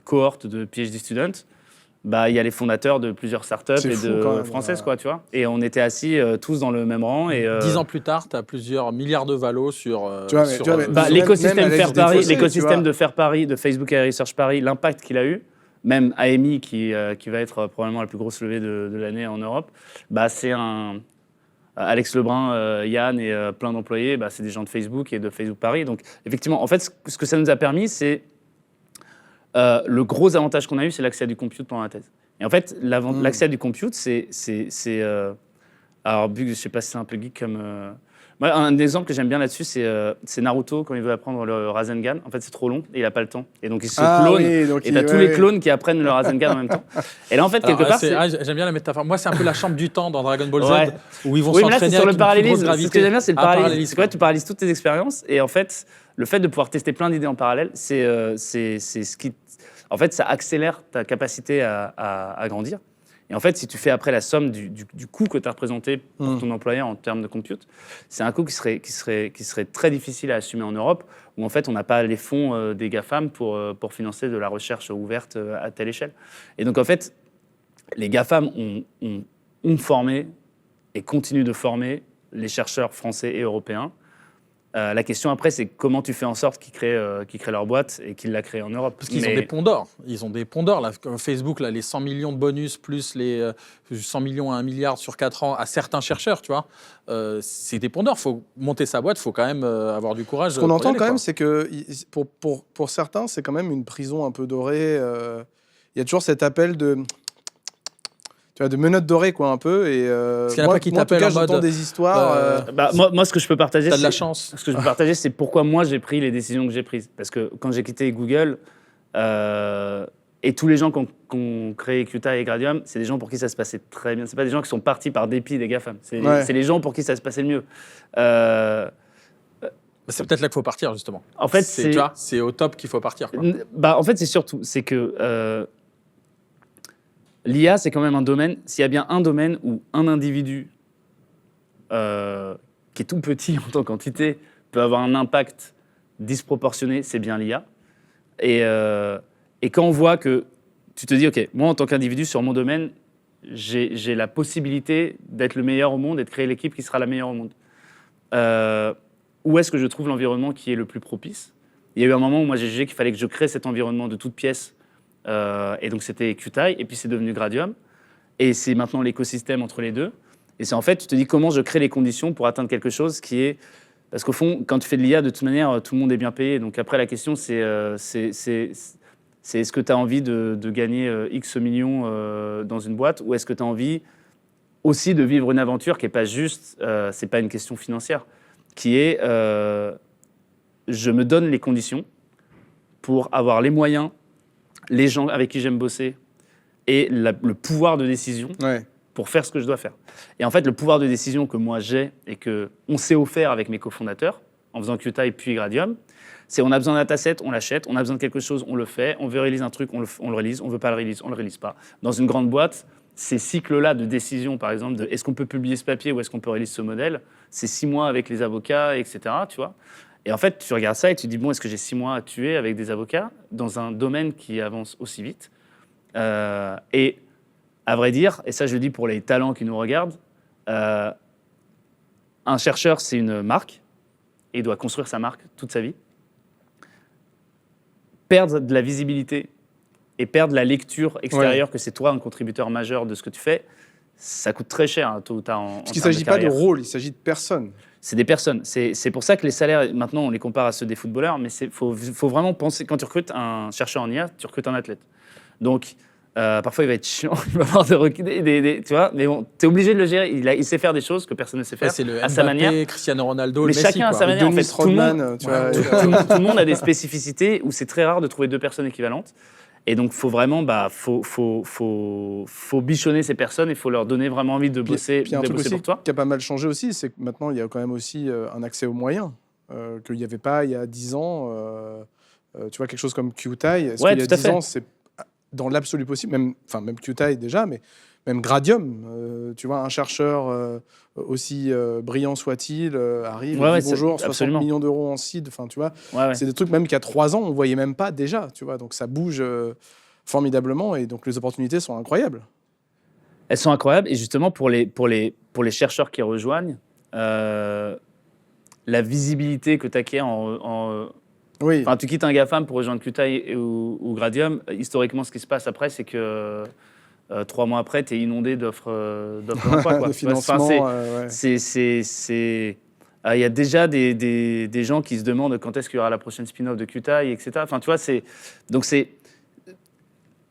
cohorte de PhD students, bah, il y a les fondateurs de plusieurs startups et de françaises, quoi, tu vois. Et on était assis tous dans le même rang. Et 10 ans plus tard, tu as plusieurs milliards de valos sur. L'écosystème Faire Paris, l'écosystème de Faire Paris, de Facebook et Research Paris, l'impact qu'il a eu, même AMI, qui va être probablement la plus grosse levée de l'année en Europe, bah, c'est un. Alex Lebrun, Yann et plein d'employés, bah, c'est des gens de Facebook et de Facebook Paris. Donc, effectivement, en fait, ce que ça nous a permis, c'est. Le gros avantage qu'on a eu, c'est l'accès à du compute pendant la thèse. Et en fait, l'accès à du compute, alors, je ne sais pas si c'est un peu geek comme... Moi, un exemple que j'aime bien là-dessus, c'est Naruto, quand il veut apprendre le Rasengan. En fait, c'est trop long et il n'a pas le temps. Et donc, il se clone. Et tu as tous les clones qui apprennent le Rasengan en même temps. Et là, en fait, quelque part... j'aime bien la métaphore. Moi, c'est un peu la chambre du temps dans Dragon Ball Z, où ils vont oui, mais là, c'est s'entraîner sur avec le une parallélisme. plus grosse Ce que j'aime bien, c'est le parallélisme. parallélisme. C'est quoi, tu paralyses toutes tes expériences. Et en fait, le fait de pouvoir tester plein d'idées en parallèle, c'est ce qui... En fait, ça accélère ta capacité à grandir. Et en fait, si tu fais après la somme du coût que tu as représenté pour ton employeur en termes de compute, c'est un coût qui serait très difficile à assumer en Europe, où en fait, on n'a pas les fonds des GAFAM pour financer de la recherche ouverte à telle échelle. Et donc, en fait, les GAFAM ont formé et continuent de former les chercheurs français et européens. La question après, c'est comment tu fais en sorte qu'ils créent leur boîte et qu'ils la créent en Europe. Parce qu'ils ont des ponts d'or. Ils ont des ponts d'or. Là, Facebook, là, les 100 millions de bonus plus les 100 millions à 1 milliard sur 4 ans à certains chercheurs, tu vois. C'est des ponts d'or. Il faut monter sa boîte, il faut quand même avoir du courage. Ce qu'on entend quand même, c'est que pour certains, c'est quand même une prison un peu dorée. Il y a toujours cet appel de menottes dorées, quoi, un peu. Et moi, en tout cas, j'entends des histoires. Moi, ce que je peux partager, t'as de la chance. Ce que je peux partager, c'est pourquoi moi j'ai pris les décisions que j'ai prises. Parce que quand j'ai quitté Google, et tous les gens qui ont créé Qtile et Gradium, c'est des gens pour qui ça se passait très bien. C'est pas des gens qui sont partis par dépit des GAFAM. C'est les gens pour qui ça se passait le mieux. C'est peut-être là qu'il faut partir, justement. En fait, c'est au top qu'il faut partir, quoi. En fait, c'est surtout, c'est que l'IA, c'est quand même un domaine. S'il y a bien un domaine où un individu qui est tout petit en tant qu'entité peut avoir un impact disproportionné, c'est bien l'IA. Et quand on voit que tu te dis, OK, moi, en tant qu'individu, sur mon domaine, j'ai la possibilité d'être le meilleur au monde et de créer l'équipe qui sera la meilleure au monde. Où est-ce que je trouve l'environnement qui est le plus propice ? Il y a eu un moment où moi, j'ai jugé qu'il fallait que je crée cet environnement de toutes pièces. Et donc, c'était Qtile, et puis c'est devenu Gradium. Et c'est maintenant l'écosystème entre les deux. Et c'est en fait, tu te dis comment je crée les conditions pour atteindre quelque chose qui est... Parce qu'au fond, quand tu fais de l'IA, de toute manière, tout le monde est bien payé. Donc après, la question, c'est est-ce que tu as envie de gagner X millions dans une boîte, ou est-ce que tu as envie aussi de vivre une aventure qui n'est pas juste, c'est pas une question financière, qui est je me donne les conditions pour avoir les moyens, les gens avec qui j'aime bosser et le pouvoir de décision pour faire ce que je dois faire. Et en fait, le pouvoir de décision que moi j'ai et qu'on s'est offert avec mes cofondateurs, en faisant Qtile puis Gradium, c'est on a besoin d'un dataset, on l'achète, on a besoin de quelque chose, on le fait, on veut release un truc, on le release, on veut pas le release, on le release pas. Dans une grande boîte, ces cycles-là de décision, par exemple, de est-ce qu'on peut publier ce papier ou est-ce qu'on peut release ce modèle, c'est 6 mois avec les avocats, etc., tu vois. Et en fait, tu regardes ça et tu te dis, bon, est-ce que j'ai 6 mois à tuer avec des avocats dans un domaine qui avance aussi vite Et à vrai dire, et ça je le dis pour les talents qui nous regardent, un chercheur, c'est une marque, et il doit construire sa marque toute sa vie. Perdre de la visibilité et perdre la lecture extérieure que c'est toi un contributeur majeur de ce que tu fais, ça coûte très cher, tôt ou tard. Parce qu'il ne s'agit pas de rôle, il s'agit de personnes. C'est des personnes. C'est pour ça que les salaires, maintenant, on les compare à ceux des footballeurs, mais il faut vraiment penser, quand tu recrutes un chercheur en IA, tu recrutes un athlète. Donc, parfois, il va être chiant, il va avoir tu vois, mais bon, tu es obligé de le gérer. Il sait faire des choses que personne ne sait faire, c'est le à sa Mbappé, manière. Cristiano Ronaldo, Mais le Messi, chacun à quoi. sa manière, en fait. Dennis Rodman, tu vois. Tout le monde a des spécificités où c'est très rare de trouver 2 personnes équivalentes. Et donc, faut vraiment, faut bichonner ces personnes et faut leur donner vraiment envie de bosser, Puis un truc aussi pour toi. qui a pas mal changé aussi, c'est que maintenant, il y a quand même aussi un accès aux moyens qu'il n'y avait pas il y a 10 ans. Tu vois, quelque chose comme QTI, est-ce Ouais, qu'il y a tout à 10 fait. ans, c'est dans l'absolu possible, même QTI déjà, mais même Gradium, tu vois, un chercheur aussi brillant soit-il, arrive et dit bonjour, 60 absolument. millions d'euros en seed, enfin, tu vois, Ouais. c'est des trucs même qu'il y a 3 ans, on ne voyait même pas déjà, tu vois, donc ça bouge formidablement et donc les opportunités sont incroyables. Elles sont incroyables. Et justement, pour les chercheurs qui rejoignent, la visibilité que tu acquiers Oui. Enfin, tu quittes un GAFAM pour rejoindre QTI ou Gradium. Historiquement, ce qui se passe après, c'est que 3 mois après, tu es inondé d'offres d'emploi. Quoi. de financement. Il y a déjà des gens qui se demandent quand est-ce qu'il y aura la prochaine spin-off de QTI, etc. Enfin, tu vois,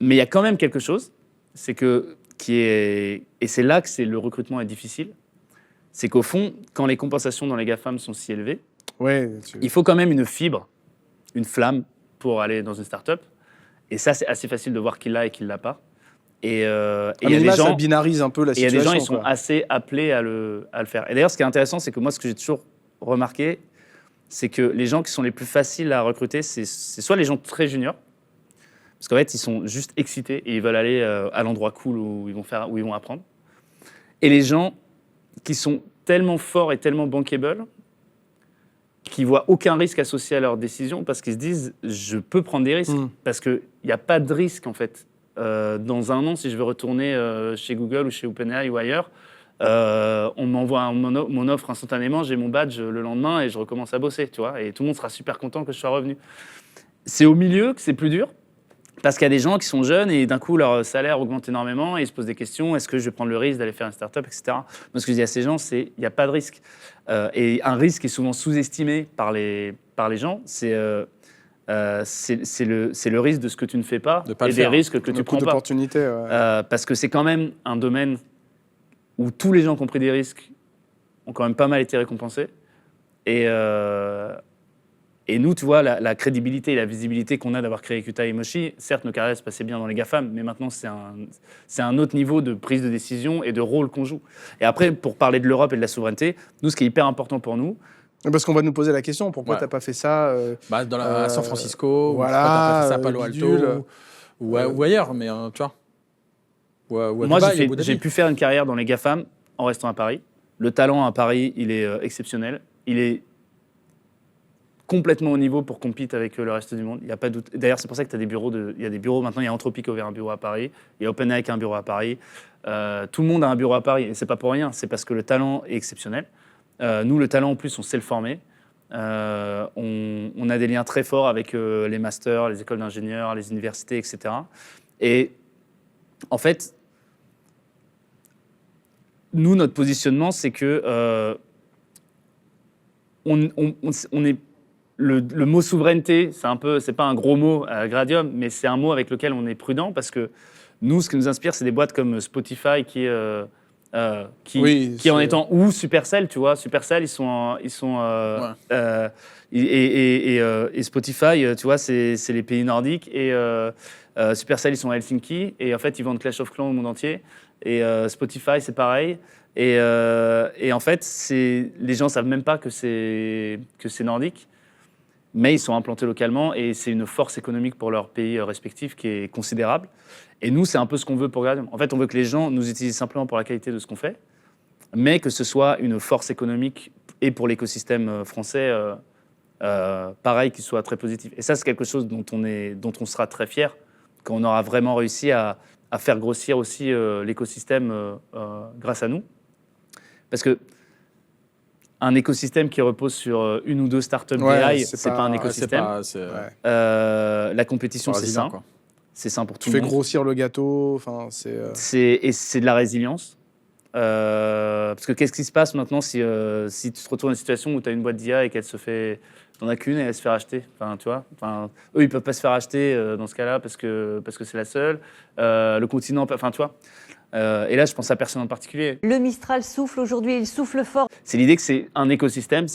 mais il y a quand même quelque chose, et c'est là que le recrutement est difficile, c'est qu'au fond, quand les compensations dans les GAFAM sont si élevées, il faut quand même une fibre, une flamme pour aller dans une start-up. Et ça, c'est assez facile de voir qui l'a et qui ne l'a pas. Et il y a des gens, ça binarise un peu la et il y a situation. des gens, ils sont assez appelés à le faire. Et d'ailleurs, ce qui est intéressant, c'est que moi, ce que j'ai toujours remarqué, c'est que les gens qui sont les plus faciles à recruter, c'est soit les gens très juniors, parce qu'en fait, ils sont juste excités et ils veulent aller à l'endroit cool où ils vont apprendre. Et les gens qui sont tellement forts et tellement bankable qui voient aucun risque associé à leur décision parce qu'ils se disent je peux prendre des risques parce qu'il n'y a pas de risque en fait. Dans un an, si je veux retourner chez Google ou chez OpenAI ou ailleurs, on m'envoie mon offre instantanément, j'ai mon badge le lendemain et je recommence à bosser, tu vois, et tout le monde sera super content que je sois revenu. C'est au milieu que c'est plus dur parce qu'il y a des gens qui sont jeunes et d'un coup leur salaire augmente énormément et ils se posent des questions, est-ce que je vais prendre le risque d'aller faire une start-up, etc. Moi, ce que je dis à ces gens, c'est il n'y a pas de risque. Et un risque est souvent sous-estimé par les gens, c'est le risque de ce que tu ne fais pas et des risques que tu prends pas. Parce que c'est quand même un domaine où tous les gens qui ont pris des risques ont quand même pas mal été récompensés. Et nous, tu vois, la crédibilité et la visibilité qu'on a d'avoir créé QTI et Moshi, certes, nos carrières se passaient bien dans les GAFAM, mais maintenant, c'est un autre niveau de prise de décision et de rôle qu'on joue. Et après, pour parler de l'Europe et de la souveraineté, nous, ce qui est hyper important pour nous... Parce qu'on va nous poser la question, pourquoi tu n'as pas fait ça à San Francisco, voilà, ou pourquoi tu n'as pas fait ça à Palo Alto, ou ailleurs, mais tu vois. Moi, j'ai pu faire une carrière dans les GAFAM en restant à Paris. Le talent à Paris, il est exceptionnel. Il est complètement au niveau pour compete avec le reste du monde. Il n'y a pas de doute. D'ailleurs, c'est pour ça que tu as des bureaux. Il y a des bureaux maintenant. Il y a Anthropic qui a ouvert un bureau à Paris. Il y a OpenAI qui a un bureau à Paris. Tout le monde a un bureau à Paris. Et c'est pas pour rien. C'est parce que le talent est exceptionnel. Nous, le talent, en plus, on sait le former. On a des liens très forts avec les masters, les écoles d'ingénieurs, les universités, etc. Et en fait, nous, notre positionnement, c'est que on est le mot souveraineté, c'est pas un gros mot à Gradium, mais c'est un mot avec lequel on est prudent parce que nous, ce qui nous inspire, c'est des boîtes comme Spotify qui en étant ou Supercell, tu vois. Supercell, et Spotify, tu vois, c'est les pays nordiques et Supercell, ils sont à Helsinki et en fait, ils vendent Clash of Clans au monde entier. Et Spotify, c'est pareil. Et en fait, les gens savent même pas que c'est nordique. Mais ils sont implantés localement et c'est une force économique pour leur pays respectif qui est considérable. Et nous, c'est un peu ce qu'on veut pour Gradium. En fait, on veut que les gens nous utilisent simplement pour la qualité de ce qu'on fait, mais que ce soit une force économique et pour l'écosystème français, pareil, qui soit très positif. Et ça, c'est quelque chose dont on sera très fier, quand on aura vraiment réussi à faire grossir aussi l'écosystème grâce à nous. Parce que un écosystème qui repose sur une ou deux startups BI, c'est pas un écosystème. La compétition, c'est sain. c'est sain pour tout Tu le fais monde. grossir le gâteau. Enfin, c'est. Et c'est de la résilience. Parce que qu'est-ce qui se passe maintenant si tu te retrouves dans une situation où tu as une boîte d'IA et qu'elle se fait. T'en as qu'une et elle se fait racheter. Enfin, tu vois. Enfin, eux, ils peuvent pas se faire racheter dans ce cas-là parce que c'est la seule. Le continent, enfin, tu vois. Et là, je pense à personne en particulier. Le Mistral souffle aujourd'hui, il souffle fort. C'est l'idée que c'est un écosystème.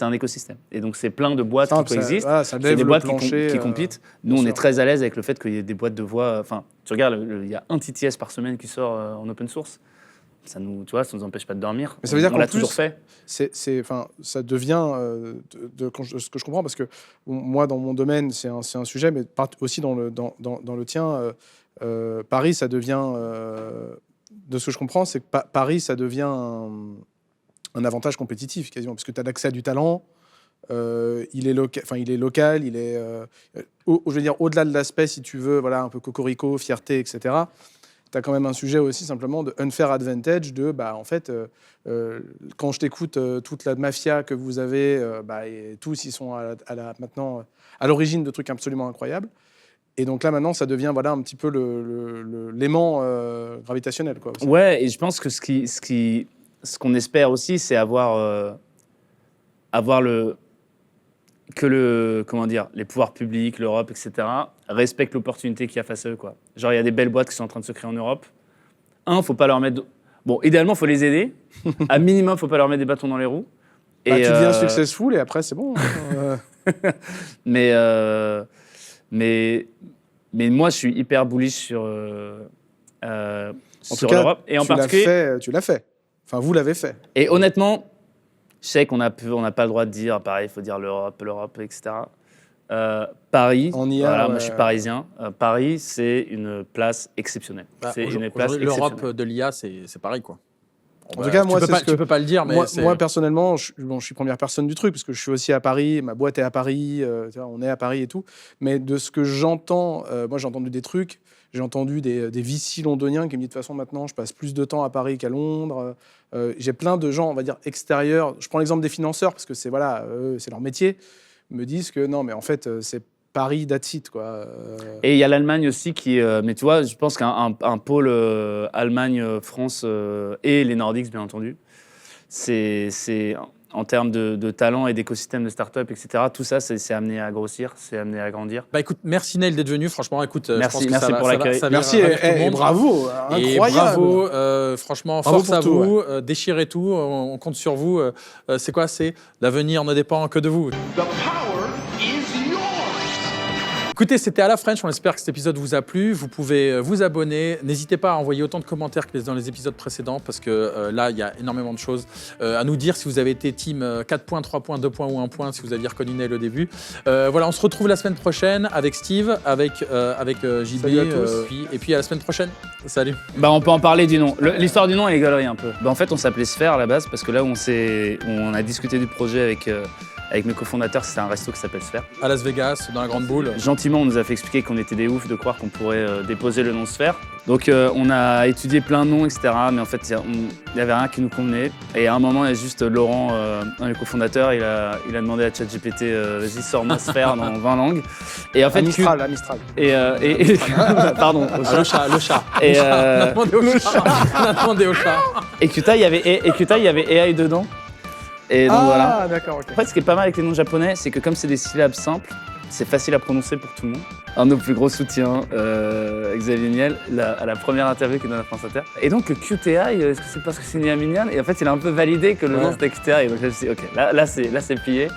Et donc, c'est plein de boîtes qui coexistent. Ça C'est lève des le boîtes plancher, qui compitent. bien Nous, on sûr. est très à l'aise avec le fait qu'il y ait des boîtes de voix. Enfin, tu regardes, il y a un TTS par semaine qui sort en open source. Ça nous empêche pas de dormir. Mais ça veut dire on qu'en l'a plus, toujours fait. Enfin, ça devient, ce que je comprends, parce que moi, dans mon domaine, c'est un sujet, mais aussi dans le tien, Paris, ça devient, de ce que je comprends, c'est que Paris, ça devient un avantage compétitif, quasiment, parce que tu as l'accès à du talent, il est local, il est, je veux dire, au-delà de l'aspect, si tu veux, voilà, un peu cocorico, fierté, etc., tu as quand même un sujet aussi simplement de unfair advantage, de, en fait, quand je t'écoute, toute la mafia que vous avez, et tous, ils sont maintenant à l'origine de trucs absolument incroyables. Et donc là, maintenant, ça devient un petit peu l'aimant gravitationnel, quoi. Aussi. Ouais, et je pense que ce qu'on espère aussi, c'est avoir les pouvoirs publics, l'Europe, etc., respectent l'opportunité qu'il y a face à eux, quoi. Genre, il y a des belles boîtes qui sont en train de se créer en Europe. Faut pas leur mettre... Bon, idéalement, il faut les aider. À minimum, il faut pas leur mettre des bâtons dans les roues. Tu deviens successful et après, c'est bon. Mais moi, je suis hyper bullish sur l'Europe. Et en particulier... Tu l'as fait. Enfin, vous l'avez fait. Et honnêtement, je sais qu'on n'a pas le droit de dire, pareil, il faut dire l'Europe, etc. Paris, moi je suis parisien. Paris, c'est une place exceptionnelle. C'est une place exceptionnelle. L'Europe de l'IA, c'est pareil, quoi. En tout cas, moi, tu peux pas le dire, mais moi personnellement, je suis première personne du truc parce que je suis aussi à Paris, ma boîte est à Paris, on est à Paris et tout. Mais de ce que j'entends, moi j'ai entendu des trucs, j'ai entendu des VC londoniens qui me disent de toute façon maintenant je passe plus de temps à Paris qu'à Londres. J'ai plein de gens, on va dire extérieurs. Je prends l'exemple des financeurs parce que c'est leur métier. Me disent que non, mais en fait c'est Paris, that's it, quoi. Et il y a l'Allemagne aussi qui... mais tu vois, je pense qu'un pôle Allemagne, France et les Nordiques, bien entendu, c'est en termes de talent et d'écosystème de start-up, etc., tout ça, c'est amené à grossir, c'est amené à grandir. Écoute, merci Neil d'être venu. Franchement, écoute, merci, je pense que pour l'accueil. Merci et bravo, incroyable. Et bravo, franchement, Bravo force à tout, vous, déchirez tout, on compte sur vous. C'est quoi? C'est l'avenir ne dépend que de vous. Écoutez, c'était À la French, on espère que cet épisode vous a plu. Vous pouvez vous abonner. N'hésitez pas à envoyer autant de commentaires que dans les épisodes précédents parce que là, il y a énormément de choses à nous dire. Si vous avez été team 4 points, 3 points, 2 points ou 1 point, si vous aviez reconnu Neil au début. Voilà, on se retrouve la semaine prochaine avec Steve, avec JB. Salut à tous. Et puis à la semaine prochaine. Salut. On peut en parler du nom. L'histoire du nom, elle est galerie un peu. En fait, on s'appelait Sphère à la base parce que là où on a discuté du projet avec mes cofondateurs, c'était un resto qui s'appelle Sphère. À Las Vegas, dans la Grande Boule. Gentiment, on nous a fait expliquer qu'on était des oufs de croire qu'on pourrait déposer le nom Sphère. Donc on a étudié plein de noms, etc. Mais en fait, il n'y avait rien qui nous convenait. Et à un moment, il y a juste Laurent, un des cofondateurs, il a demandé à ChatGPT, vas-y, sors-moi Sphère dans 20 langues. Et en fait, Mistral. Pardon. Le chat. Et, On a demandé au chat. Et Qta, il y avait AI dedans. Et donc voilà. D'accord, ok. En fait, ce qui est pas mal avec les noms japonais, c'est que comme c'est des syllabes simples, c'est facile à prononcer pour tout le monde. Un de nos plus gros soutiens, Xavier Niel, à la première interview qu'il donne à France Inter. Et donc, QTI, est-ce que c'est parce que c'est né à Mignan? Et en fait, il a un peu validé que le nom c'était QTI. Et donc là, je me suis dit, ok, là c'est plié.